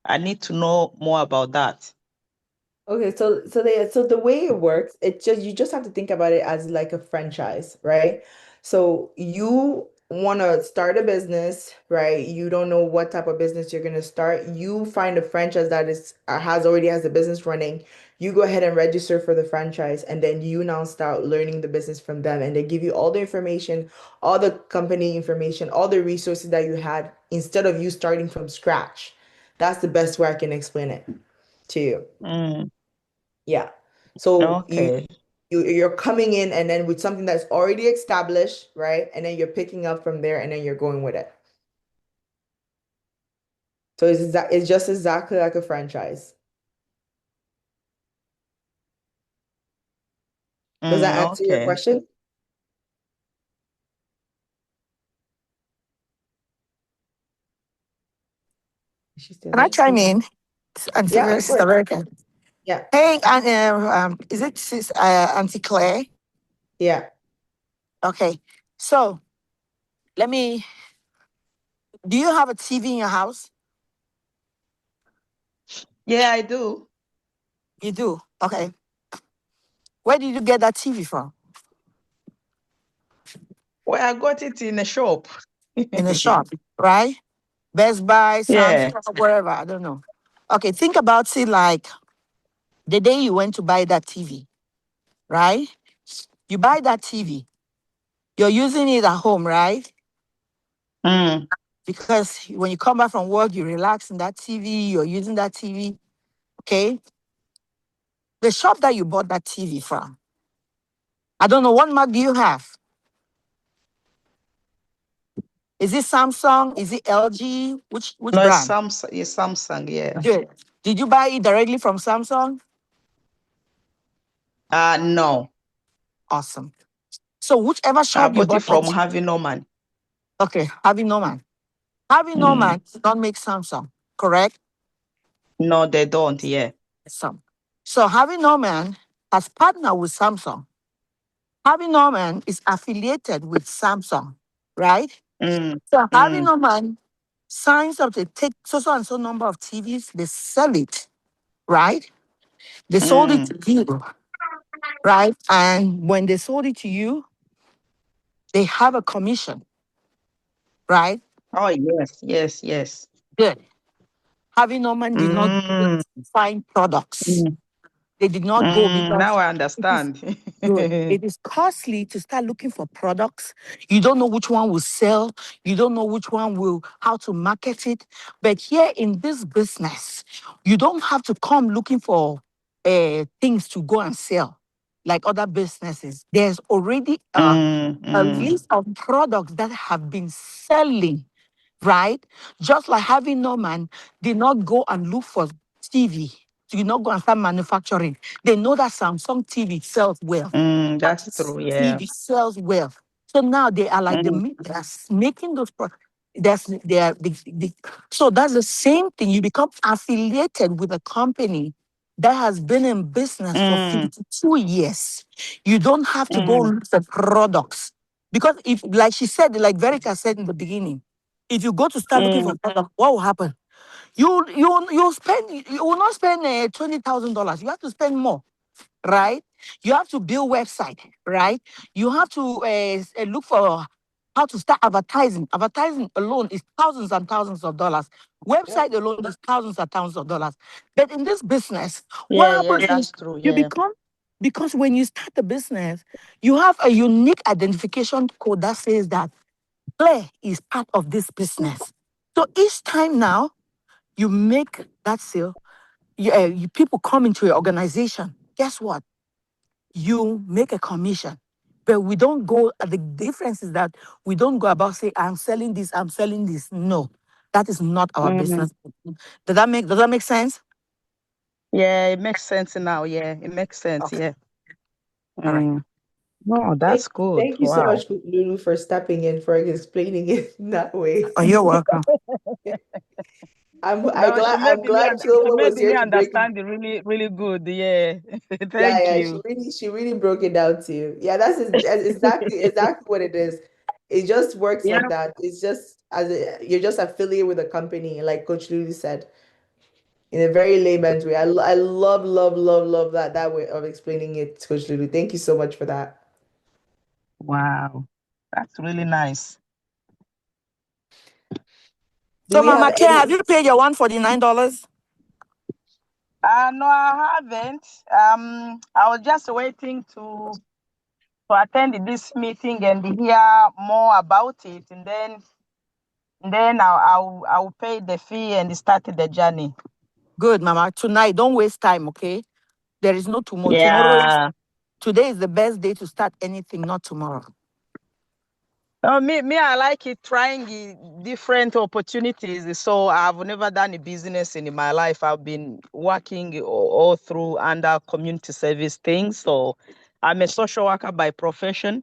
I need to know more about that? Okay, so the way it works, you just have to think about it as like a franchise, right? So you want to start a business, right? You don't know what type of business you're going to start. You find a franchise that already has the business running. You go ahead and register for the franchise, and then you now start learning the business from them, and they give you all the information, all the company information, all the resources that you had instead of you starting from scratch. That's the best way I can explain it to you. Yeah. So Okay. you're coming in and then with something that's already established, right? And then you're picking up from there and then you're going with it. So it's just exactly like a franchise. Does that answer your Okay. question? She's still Can I there? chime in? Yeah, of Sister course. America. Yeah. Hey, is it Auntie Claire? Yeah. Okay. So do you have a TV in your house? Yeah, I do. You do? Okay. Where did you get that TV from? Well, I got it in a shop. In a shop, right? Best Buy, Sam's Yeah. Club, wherever. I don't know. Okay, think about it like the day you went to buy that TV, right? You buy that TV. You're using it at home, right? Because when you come back from work, you relax in that TV, you're using that TV, okay? The shop that you bought that TV from, I don't know, what mark do you have? Is it Samsung? Is it LG? Which No, it's brand? Samsung, yeah. Good. Did you buy it directly from Samsung? No. Awesome. So whichever I shop you bought it bought from that, Harvey Norman. okay, Harvey Norman. Harvey Norman does not make Samsung, correct? No, they don't, yeah. So Harvey Norman has partnered with Samsung. Harvey Norman is affiliated with Samsung, right? So Harvey Norman signs up, they take so and so number of TVs, they sell it, right? They sold it to you, right? And when they sold it to you, they have a commission, right? Oh, yes. Good. Harvey Norman did not find products. They did not go because now I understand. it is costly to start looking for products. You don't know which one will sell. You don't know which one will, how to market it. But here in this business, you don't have to come looking for things to go and sell like other businesses. There's already a list of products that have been selling, right? Just like Harvey Norman did not go and look for TV. Did not go and start manufacturing. They know that Samsung TV sells well. That's true, yeah. TV sells well. So now they are like they are making those products. So that's the same thing. You become affiliated with a company that has been in business for 52 years. You don't have to go look for products. Because if, like she said, like Verica said in the beginning, if you go to start looking for products, what will happen? You will not spend $20,000. You have to spend more, right? You have to build website, right? You have to look for how to start advertising. Advertising alone is thousands and thousands of dollars. Website alone is thousands and thousands of dollars. But in this business, what happens that's is true, you become, because when you start the business, you have a unique identification code that says that Claire is part of this business. So each time now, you make that sale, people come into your organization. Guess what? You make a commission. But we don't go, the difference is that we don't go about say, I'm selling this, I'm selling this. No, that is not our business. Does that make sense? Yeah, it makes sense now. Yeah, it makes sense. Okay. Yeah. All right. Mm. No, that's good. Thank you so Wow. much, Lulu, for stepping in for explaining it that way. Oh, you're welcome. I'm No, I'm glad she Chilma made was here me to break it. understand it really, really good. Yeah. Yeah, Thank yeah, you. she really broke it down to you. Yeah, that's exactly what it is. It just works Yeah. like that. It's just you're just affiliated with a company, like Coach Lulu said, in a very layman's way. I love that way of explaining it, Coach Lulu. Thank you so much for that. Wow. That's really nice. Do So, we have Mama K, any? have you paid your $149? No, I haven't. I was just waiting to attend this meeting and hear more about it, and then I'll pay the fee and start the journey. Good, Mama. Tonight, don't waste time, okay? There is no tomorrow. Yeah. Today is the best day to start anything, not tomorrow. Me, I like it trying different opportunities. So I've never done a business in my life. I've been working all through under community service things. So I'm a social worker by profession.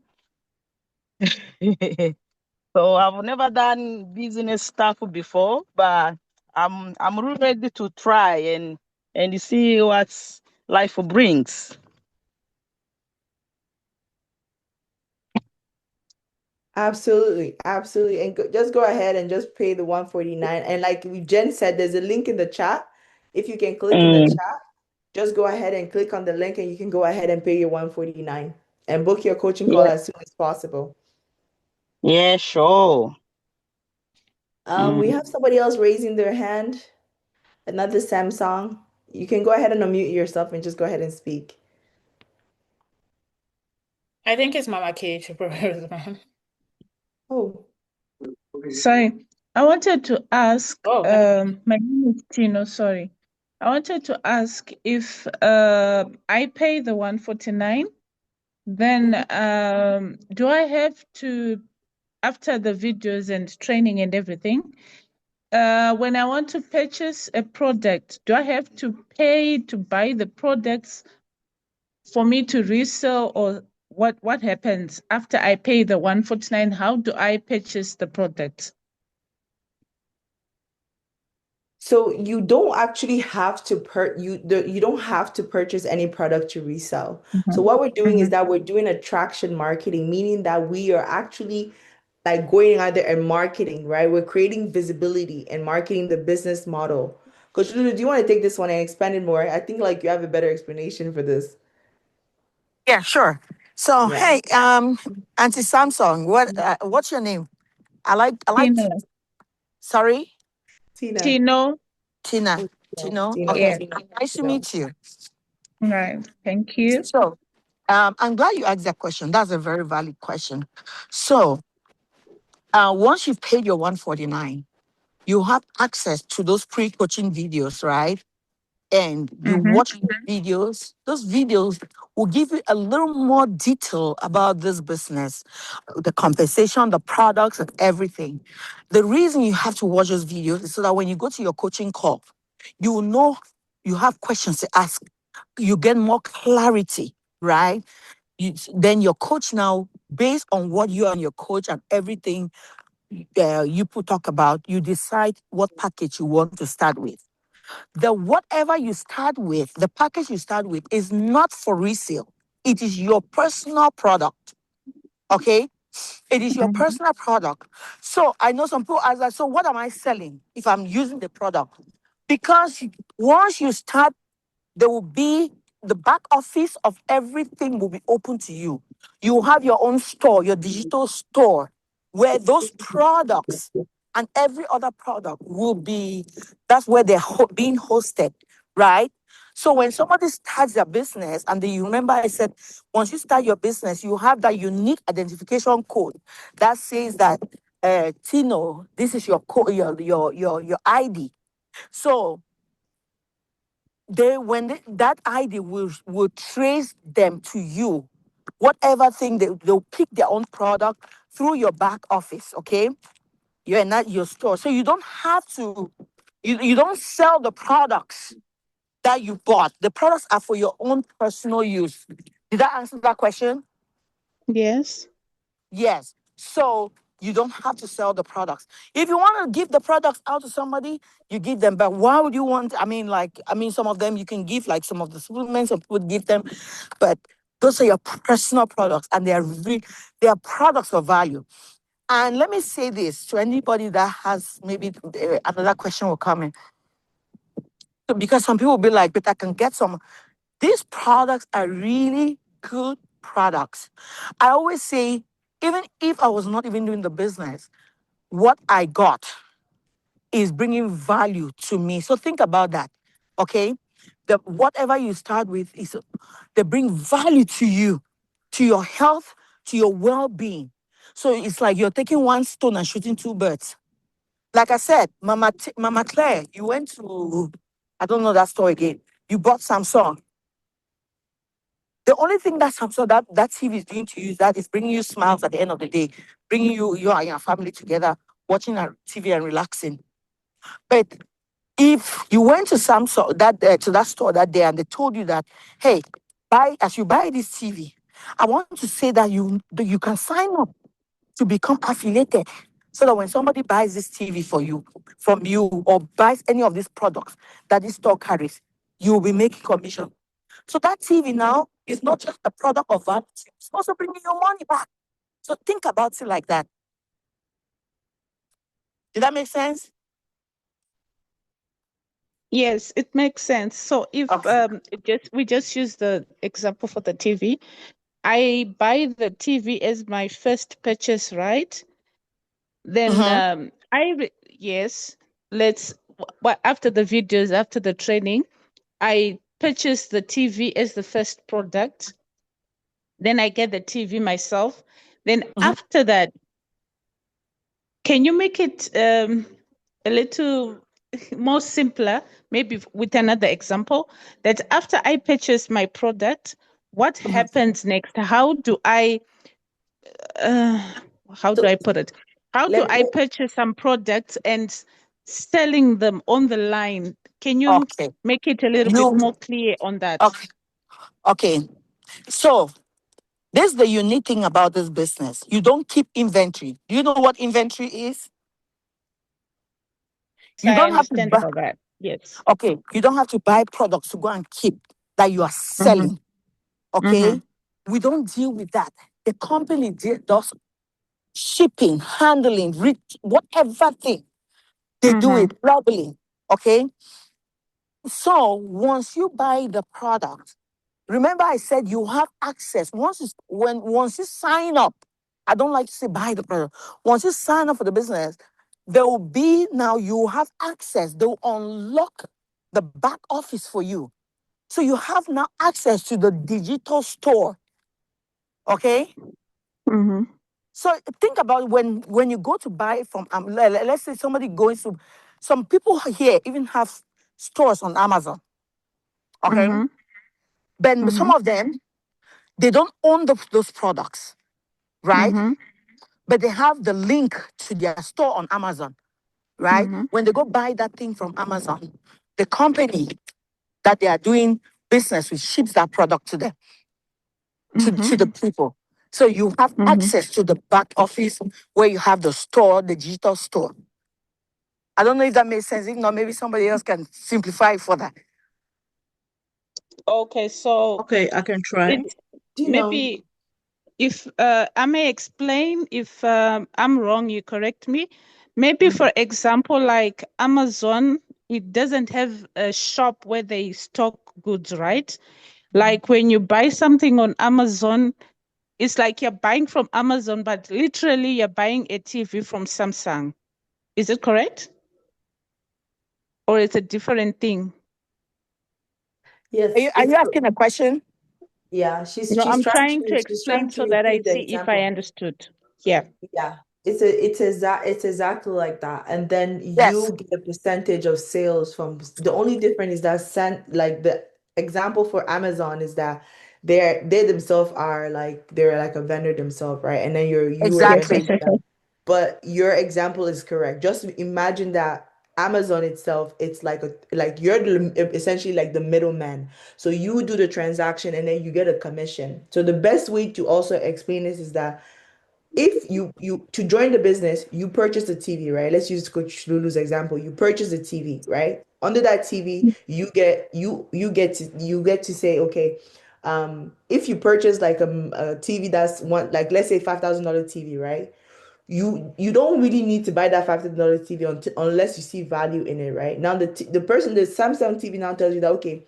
So I've never done business stuff before, but I'm really ready to try and see what life brings. Absolutely, absolutely. And just go ahead and just pay the 149. And like Jen said, there's a link in the chat. If you can click in the chat, just go ahead and click on the link and you can go ahead and pay your 149 and book your coaching call as soon as possible. Yeah, sure. We have somebody else raising their hand. Another Samsung. You can go ahead and unmute yourself and just go ahead and speak. I think it's Mama K. Oh, Sorry, I wanted to ask, Oh, my name is Tino, sorry. I wanted to ask if I pay the 149, then do I have to, after the videos and training and everything, when I want to purchase a product, do I have to pay to buy the products for me to resell, or what happens after I pay the 149? How do I purchase the product? so you don't actually have to you don't have to purchase any product to resell. So what we're doing is that we're doing attraction marketing, meaning that we are actually like going out there and marketing, right? We're creating visibility and marketing the business model. Coach Lulu, do you want to take this one and expand it more? I think like you have a better explanation for this. Yeah, sure. So, Yeah. hey, Auntie Samsung, what's your name? I like. Tina. Sorry, Tina. Tino. Tina. Tino. Okay, nice to meet you. Right. Thank you. So, I'm glad you asked that question. That's a very valid question. So, once you've paid your 149, you have access to those pre-coaching videos, right? And you watch the videos. Those videos will give you a little more detail about this business, the compensation, the products, and everything. The reason you have to watch those videos is so that when you go to your coaching call, you will know you have questions to ask. You get more clarity, right? Then your coach now, based on what you and your coach and everything you talk about, you decide what package you want to start with. The whatever you start with, the package you start with is not for resale. It is your personal product. Okay? It is your personal product. So I know some people ask that, so what am I selling if I'm using the product? Because once you start, there will be the back office of everything will be open to you. You will have your own store, your digital store, where those products and every other product will be, that's where they're being hosted, right? So when somebody starts their business, and you remember I said, once you start your business, you have that unique identification code that says that, Tino, this is your ID. So that ID will trace them to you. Whatever thing they'll pick their own product through your back office, okay? You're not your store. So you don't have to, you don't sell the products that you bought. The products are for your own personal use. Did that answer that question? Yes. Yes. So you don't have to sell the products. If you want to give the products out to somebody, you give them. But why would you want? Some of them you can give, like some of the supplements, some people give them, but those are your personal products, and they are products of value. And let me say this to anybody that has maybe another question will come in, because some people will be like, "But I can get some." These products are really good products. I always say, even if I was not even doing the business, what I got is bringing value to me. So think about that, okay? Whatever you start with they bring value to you, to your health, to your well-being. So it's like you're taking one stone and shooting two birds. Like I said, Mama Claire, you went to, I don't know that store again. You bought Samsung. The only thing that Samsung, that TV is doing to you, that is bringing you smiles at the end of the day, bringing you and your family together, watching a TV and relaxing. But if you went to Samsung to that store that day and they told you that, hey, as you buy this TV, I want to say that you can sign up to become affiliated, so that when somebody buys this TV from you, or buys any of these products that this store carries, you will be making commission. So that TV now is not just a product of value, it's also bringing your money back. So think about it like that. Did that make sense? Yes, it makes sense. So if we just use the example for the TV, I buy the TV as my first purchase, right? Then after the videos, after the training, I purchase the TV as the first product. Then I get the TV myself. Then after that, can you make it a little more simpler, maybe with another example, that after I purchase my product, what happens next? How do I put it? How do I purchase some products and selling them on the line? Can you make it a little bit more clear on that? Okay. So this is the unique thing about this business. You don't keep inventory. Do you know what inventory is? You don't have to buy about that. Yes. Okay. You don't have to buy products to go and keep that you are selling. Okay. We don't deal with that. The company does shipping, handling, whatever thing. They do it globally. Okay. So once you buy the product, remember I said you have access. Once you sign up, I don't like to say buy the product. Once you sign up for the business, you have access. They'll unlock the back office for you. So you have now access to the digital store. Okay? So think about when you go to buy from, let's say somebody goes to, some people here even have stores on Amazon. Okay? But some of them, they don't own those products, right? But they have the link to their store on Amazon, right? When they go buy that thing from Amazon, the company that they are doing business with ships that product to them, to the people. So you have access to the back office where you have the store, the digital store. I don't know if that makes sense. If not, maybe somebody else can simplify for that. Okay, so I can try. Maybe if I may explain, if I'm wrong, you correct me. Maybe for example, like Amazon, it doesn't have a shop where they stock goods, right? Like when you buy something on Amazon, it's like you're buying from Amazon, but literally you're buying a TV from Samsung. Is it correct? Or it's a different thing? Yes. Are you asking a question? Yeah, I'm trying to explain so that I see if I understood. Yeah. It's exactly like that. And then Yes, you get a percentage of sales from the only difference is that like the example for Amazon is that they themselves are like they're like a vendor themselves, right? And then you are Yes, exactly. yes, vending yes, yes. them. But your example is correct. Just imagine that Amazon itself, it's like you're essentially like the middleman. So you do the transaction and then you get a commission. So the best way to also explain this is that if you to join the business, you purchase a TV, right? Let's use Coach Lulu's example. You purchase a TV, right? Under that TV, you get to say, okay, if you purchase like a TV that's one like let's say $5,000 TV, right? You don't really need to buy that $5,000 TV unless you see value in it, right? Now the person, the Samsung TV now tells you that okay,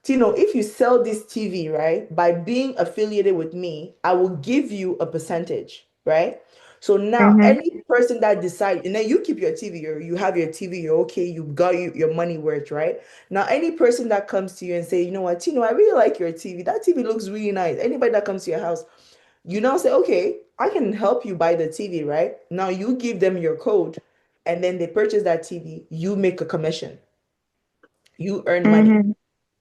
Tino, if you sell this TV, right, by being affiliated with me, I will give you a percentage, right? So now Mm-hmm. any person that decides, and then you keep your TV, you have your TV, you're okay, you got your money worth, right? Now any person that comes to you and say, you know what, Tino, I really like your TV. That TV looks really nice. Anybody that comes to your house, you now say, okay, I can help you buy the TV, right? Now you give them your code, and then they purchase that TV. You make a commission. You earn money, Mm-hmm.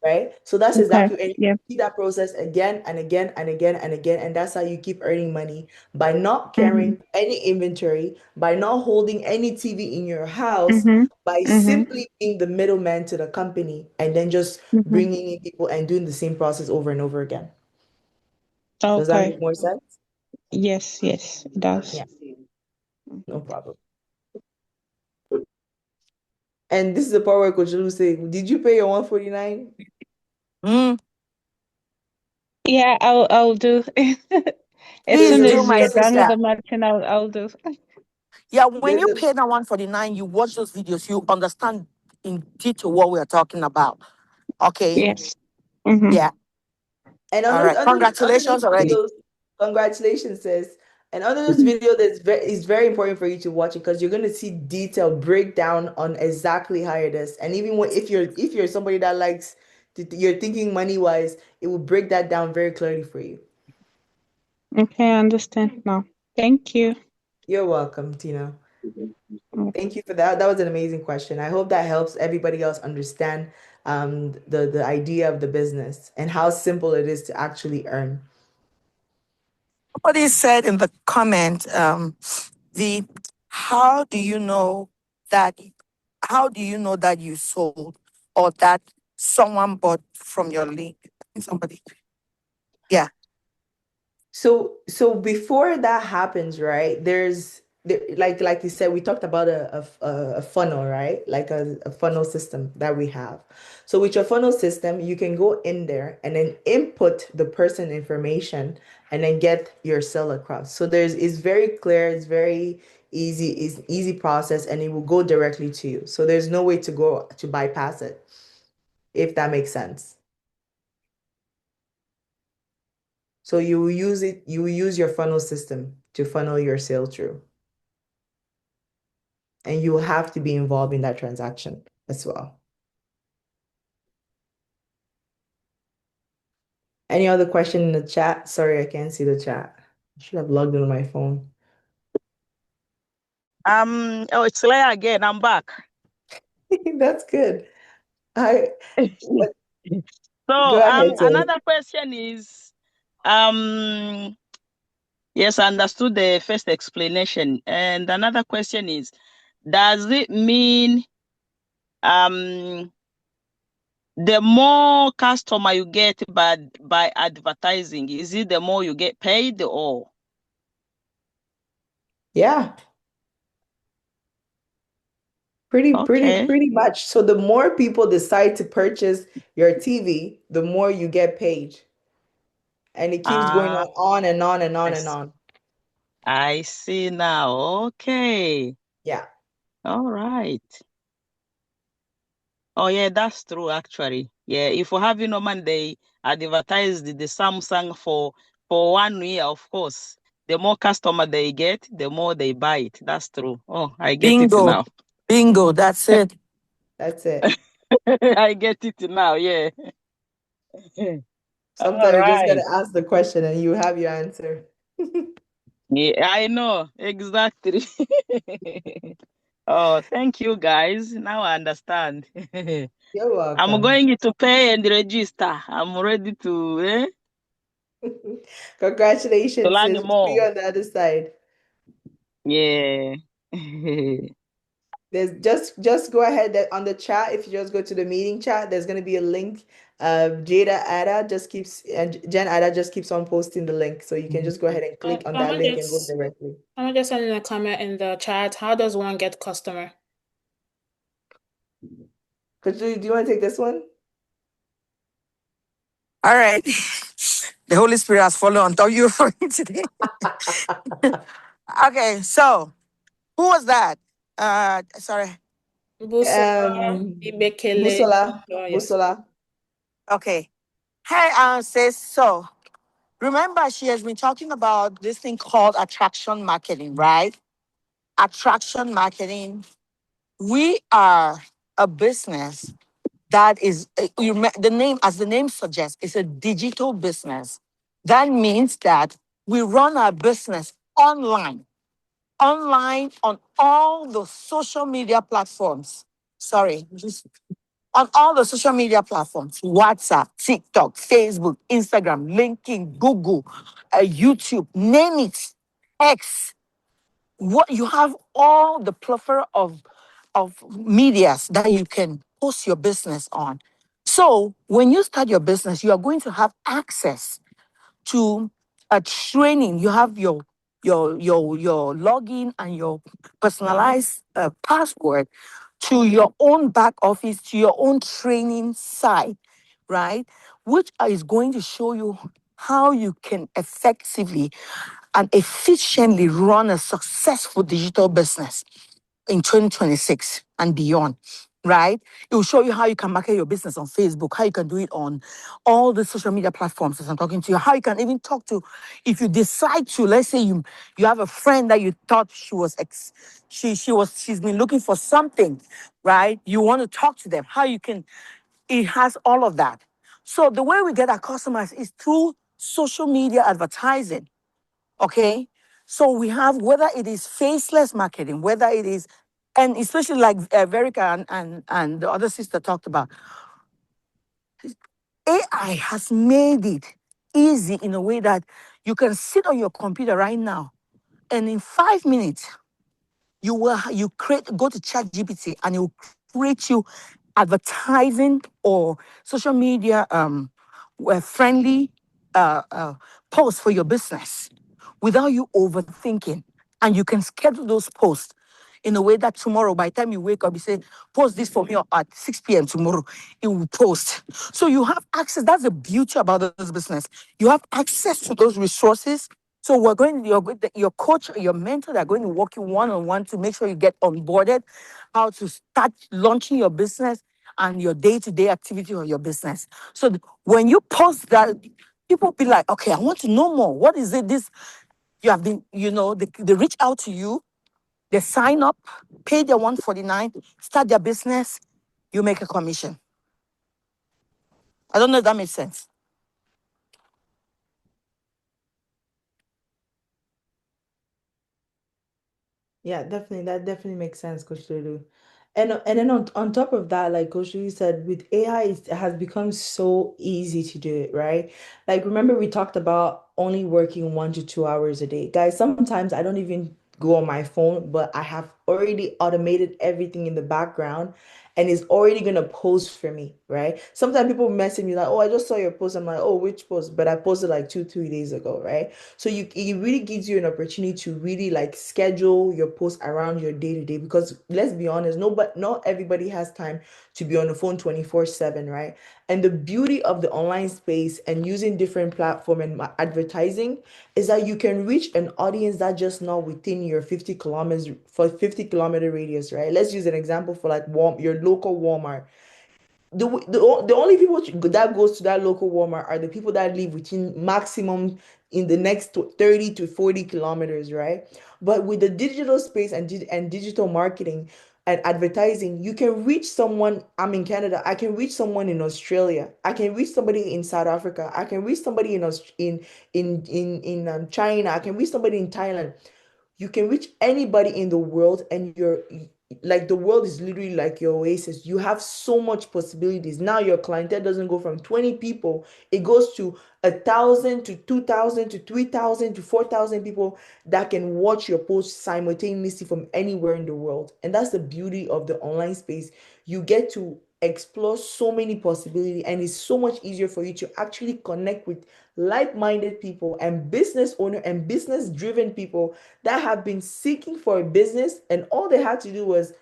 right? So that's Okay. exactly, and you Yeah. see that process again and again and again and again, and that's how you keep earning money by not Mm-hmm. carrying any inventory, by not holding any TV in your house, Mm-hmm. by Mm-hmm. simply being the middleman to the company, and then just Mm-hmm. bringing in people and doing the same process over and over again. Does that Okay. make more sense? Yes, yes, it does. Yeah, no problem. And this is the part where Coach Lu say, "Did you pay your 149?" Mm, Yeah, I'll do. As please soon There's do, as my you're done with sister. the matching, I'll do. Yeah, when there's you a pay that 149, you watch those videos, you understand in detail what we are talking about. Okay. Yes. Mm-hmm. Yeah. And All right. under those Congratulations already. videos, congratulations, sis. And under this video, it's very important for you to watch it because you're gonna see detailed breakdown on exactly how it is. And even if you're somebody that likes you're thinking money wise, it will break that down very clearly for you. Okay, I understand now. Thank you. You're welcome, Tina. Mm. Thank you for that. That was an amazing question. I hope that helps everybody else understand the idea of the business and how simple it is to actually earn. Somebody said in the comment, the how do you know that how do you know that you sold or that someone bought from your link? Somebody. Yeah. So before that happens, right? Like you said, we talked about a funnel, right? Like a funnel system that we have. So with your funnel system, you can go in there and then input the person information and then get your sale across. So it's very clear, it's very easy, it's easy process, and it will go directly to you. So there's no way to go to bypass it, if that makes sense. So you will use your funnel system to funnel your sale through. And you will have to be involved in that transaction as well. Any other question in the chat? Sorry, I can't see the chat. I should have logged in on my phone. Oh, it's Leah again. I'm back. That's good. Go So ahead, sis. another question is, yes, I understood the first explanation. And another question is, does it mean the more customer you get by advertising, is it the more you get paid or? Yeah. Pretty much. So the more people decide to purchase your TV, the more you get paid. And it keeps going on and on and on and on. I see now. Okay. Yeah. All right. Oh yeah, that's true actually. Yeah, if you have money, they advertise the Samsung for 1 year, of course. The more customer they get, the more they buy it. That's true. Oh, I get it now. Bingo, that's it. That's it. I get it now, yeah. Sometimes you just gotta ask the question and you have your answer. Yeah, I know exactly. Oh, thank you guys. Now I understand. You're I'm welcome. going to pay and register. I'm ready to Congratulations, learn sis. See you more. on the other side. Yeah. There's just go ahead on the chat. If you just go to the meeting chat, there's gonna be a link. Jada Ada just keeps and Jen Ada just keeps on posting the link, so you can just go ahead and click on that link and go directly. I'm just sending a comment in the chat. How does one get customer? Could do you want to take this one? All right. The Holy Spirit has fallen on top of you for me today. Okay, so who was that? Sorry. Busola, Ibekele. Busola, Oh, yes. Busola. Okay. Hey, sis. So remember, she has been talking about this thing called attraction marketing, right? Attraction marketing. We are a business that is the name, as the name suggests, is a digital business. That means that we run our business online on all the social media platforms. Sorry, just on all the social media platforms: WhatsApp, TikTok, Facebook, Instagram, LinkedIn, Google, YouTube, name it, X. What you have all the plethora of medias that you can post your business on. So when you start your business, you are going to have access to a training. You have your login and your personalized password to your own back office, to your own training site, right? Which is going to show you how you can effectively and efficiently run a successful digital business in 2026 and beyond, right? It will show you how you can market your business on Facebook, how you can do it on all the social media platforms as I'm talking to you, how you can even talk to, if you decide to, let's say you have a friend that you thought she's been looking for something, right? You want to talk to them, how you can, it has all of that. So the way we get our customers is through social media advertising. Okay. So we have, whether it is faceless marketing, whether it is, and especially like Verica and the other sister talked about, AI has made it easy in a way that you can sit on your computer right now and in 5 minutes, you go to ChatGPT and it will create you advertising or social media friendly posts for your business without you overthinking. And you can schedule those posts in a way that tomorrow, by the time you wake up, you say, post this for me at 6 p.m. tomorrow, it will post. So you have access. That's the beauty about this business. You have access to those resources. So your coach, your mentor, they're going to work you one-on-one to make sure you get onboarded, how to start launching your business and your day-to-day activity of your business. So when you post that, people be like, okay, I want to know more. What is it? This you have been, they reach out to you, they sign up, pay their 149, start their business, you make a commission. I don't know if that makes sense. Yeah, definitely. That definitely makes sense, Coach Lulu. And then on top of that, like Coach Lulu said, with AI, it has become so easy to do it, right? Like, remember we talked about only working 1 to 2 hours a day. Guys, sometimes I don't even go on my phone, but I have already automated everything in the background and it's already gonna post for me, right? Sometimes people message me like, oh, I just saw your post. I'm like, oh, which post? But I posted like 2, 3 days ago, right? So it really gives you an opportunity to really like schedule your post around your day to day because let's be honest, not everybody has time to be on the phone 24/7, right? And the beauty of the online space and using different platform and advertising is that you can reach an audience that just not within your 50 kilometer radius, right? Let's use an example for like your local Walmart. The only people that goes to that local Walmart are the people that live within maximum in the next 30 to 40 kilometers, right? But with the digital space and digital marketing, and advertising, you can reach someone. I'm in Canada. I can reach someone in Australia. I can reach somebody in South Africa. I can reach somebody in China. I can reach somebody in Thailand. You can reach anybody in the world, and like the world is literally like your oasis. You have so much possibilities. Now your clientele doesn't go from 20 people, it goes to 1,000 to 2,000 to 3,000 to 4,000 people that can watch your post simultaneously from anywhere in the world. And that's the beauty of the online space. You get to explore so many possibilities, and it's so much easier for you to actually connect with like-minded people and business owner and business driven people that have been seeking for a business, and all they had to do was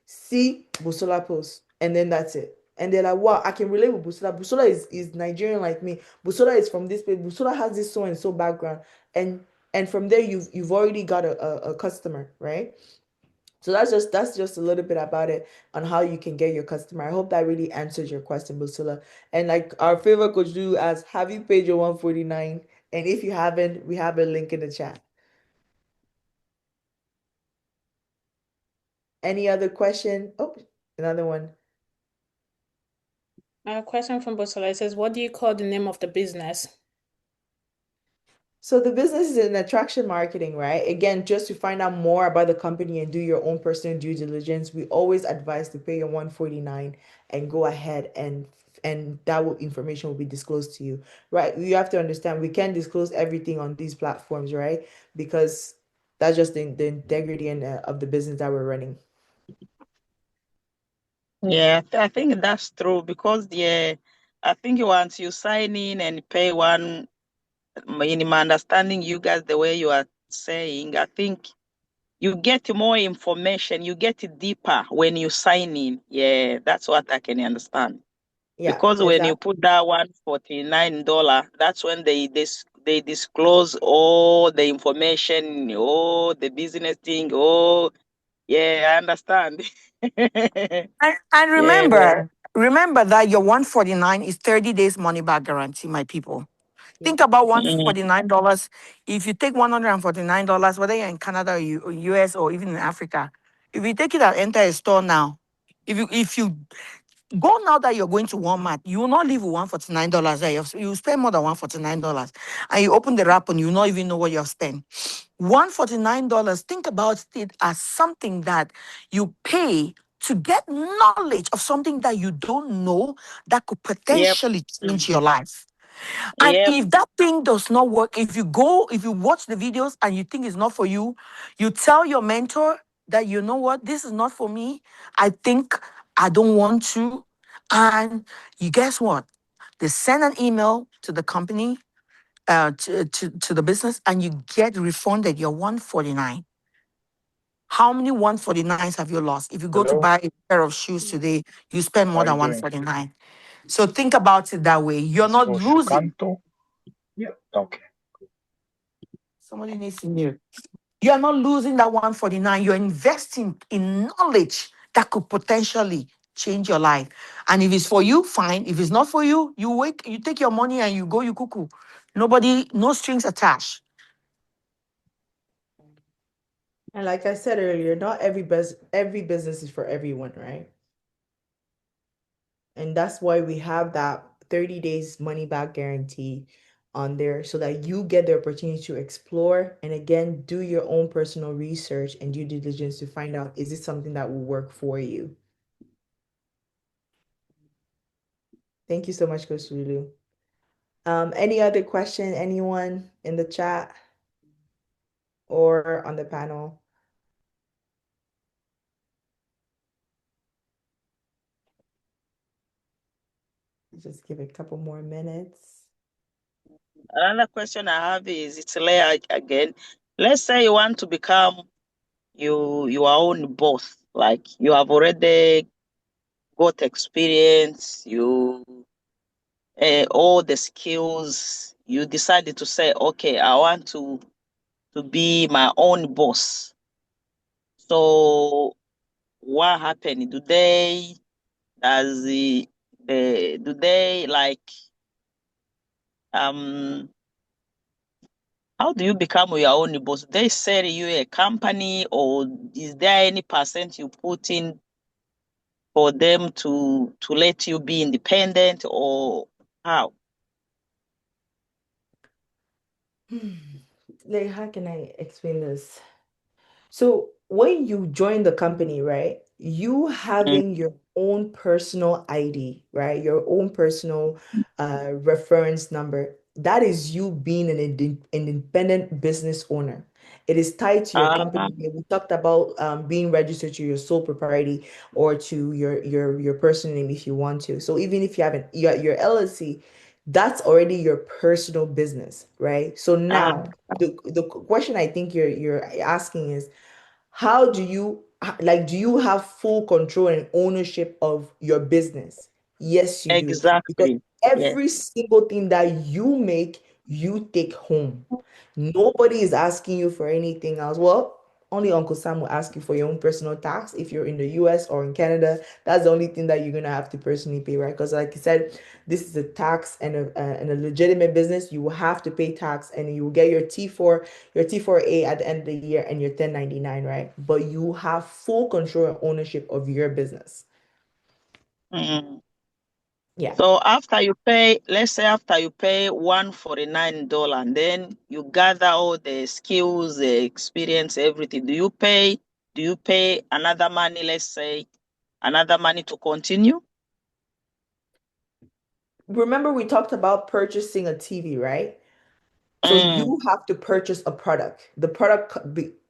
see Busola post, and then that's it. And they're like, wow, I can relate with Busola. Busola is Nigerian like me. Busola is from this place. Busola has this so and so background. And from there you've already got a customer, right? So that's just a little bit about it on how you can get your customer. I hope that really answers your question, Busula. And like our favorite coach do asks, have you paid your 149? And if you haven't, we have a link in the chat. Any other question? Oh, another one. A question from Bosola says, what do you call the name of the business? So the business is in attraction marketing, right? Again, just to find out more about the company and do your own personal due diligence, we always advise to pay your 149 and go ahead and that information will be disclosed to you, right? You have to understand we can't disclose everything on these platforms, right? Because that's just the integrity and of the business that we're running. Yeah, I think that's true because I think once you sign in and pay one, in my understanding, you guys, the way you are saying, I think you get more information, you get deeper when you sign in. Yeah, that's what I can understand. Yeah, Because when you exactly. put that $149, that's when they disclose all the information, all the business thing. Oh, yeah, I understand. And Yeah, remember that your 149 is 30 days money back guarantee, my people. Yeah. Think about mm, $149. If you take $149, whether you're in Canada or US or even in Africa, if you take it and enter a store now, if you go now that you're going to Walmart, you will not leave with $149 there. You spend more than $149. And you open the wrap and you will not even know what you've spent. $149, think about it as something that you pay to get knowledge of something that you don't know that could yep, potentially change your life. And yep, if that thing does not work, if you watch the videos and you think it's not for you, you tell your mentor that, you know what, this is not for me. I think I don't want to. And you guess what? They send an email to the company, to the business, and you get refunded your 149. How many 149s have you lost? If you go to Hello, buy a pair of shoes today, you spend how more are you than doing? 149. So think about it that way. You're It's not Coach losing. Canto. Yeah, okay. Somebody needs to mute. You're not losing that 149. You're investing in knowledge that could potentially change your life. And if it's for you, fine. If it's not for you, you wait, you take your money and you go, you cuckoo. Nobody, no strings attached. And like I said earlier, not every business is for everyone, right? And that's why we have that 30 days money back guarantee on there, so that you get the opportunity to explore and again do your own personal research and due diligence to find out, is it something that will work for you? Thank you so much, Coach Lulu. Any other question, anyone in the chat or on the panel? Just give it a couple more minutes. Another question I have is, it's Leah again. Let's say you want to become your own boss. Like you have already got experience, all the skills. You decided to say, okay, I want to be my own boss. So what happened? Do they like How do you become your own boss? They sell you a company, or is there any percent you put in for them to let you be independent, or how? Like, how can I explain this? So when you join the company, right, you Mm. having your own personal ID, right, your own personal reference number, that is you being an independent business owner. It is tied to your company name. We talked about being registered to your sole propriety or to your personal name if you want to. So even if you haven't your LLC, that's already your personal business, right? So now the question I think you're asking is, how do you like, do you have full control and ownership of your business? Yes, you do. Because Exactly. Yeah. every single thing that you make, you take home. Nobody is asking you for anything else. Well, only Uncle Sam will ask you for your own personal tax if you're in the US or in Canada. That's the only thing that you're gonna have to personally pay, right? Because like you said, this is a tax and a legitimate business. You will have to pay tax, and you will get your T4A at the end of the year, and your 1099, right? But you have full control and ownership of your business. Mm. Yeah. So after you pay, let's say after you pay $149, then you gather all the skills, the experience, everything. Do you pay another money, let's say another money to continue? Remember we talked about purchasing a TV, right? So you have to purchase a product. The product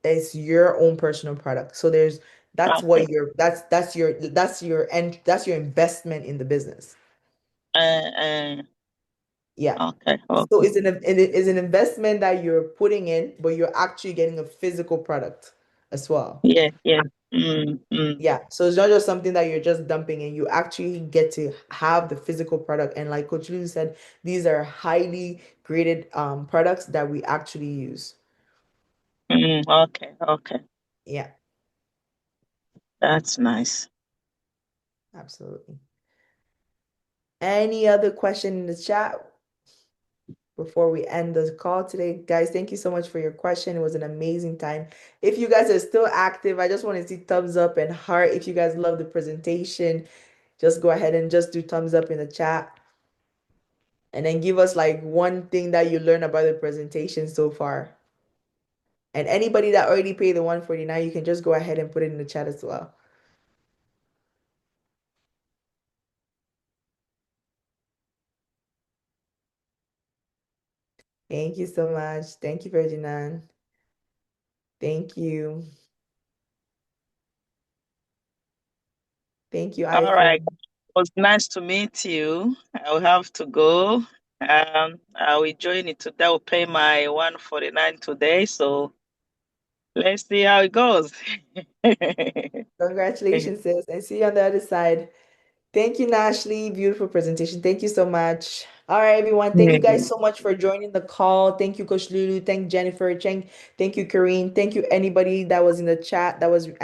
is your own personal product. So that's Okay. what that's your investment in the business. Yeah. Okay. So it's an investment that you're putting in, but you're actually getting a physical product as well. Yeah. Yeah. So it's not just something that you're just dumping in. You actually get to have the physical product. And like Coach Lulu said, these are highly graded products that we actually use. Okay. Yeah, That's nice. absolutely. Any other question in the chat before we end the call today? Guys, thank you so much for your question. It was an amazing time. If you guys are still active, I just want to see thumbs up and heart. If you guys love the presentation, just go ahead and just do thumbs up in the chat. And then give us like one thing that you learned about the presentation so far. And anybody that already paid the 149, you can just go ahead and put it in the chat as well. Thank you so much. Thank you, Ferdinand. Thank you. Thank you, All right. iPhone. It was nice to meet you. I'll have to go. I will join it today. I'll pay my 149 today. So let's see how it goes. Congratulations, sis. And see you on the other side. Thank you, Nashley. Beautiful presentation. Thank you so much. All right, everyone. Thank you guys so much for joining the call. Thank you, Coach Lulu. Thank Jennifer. Thank you, Karine. Thank you, anybody that was in the chat that was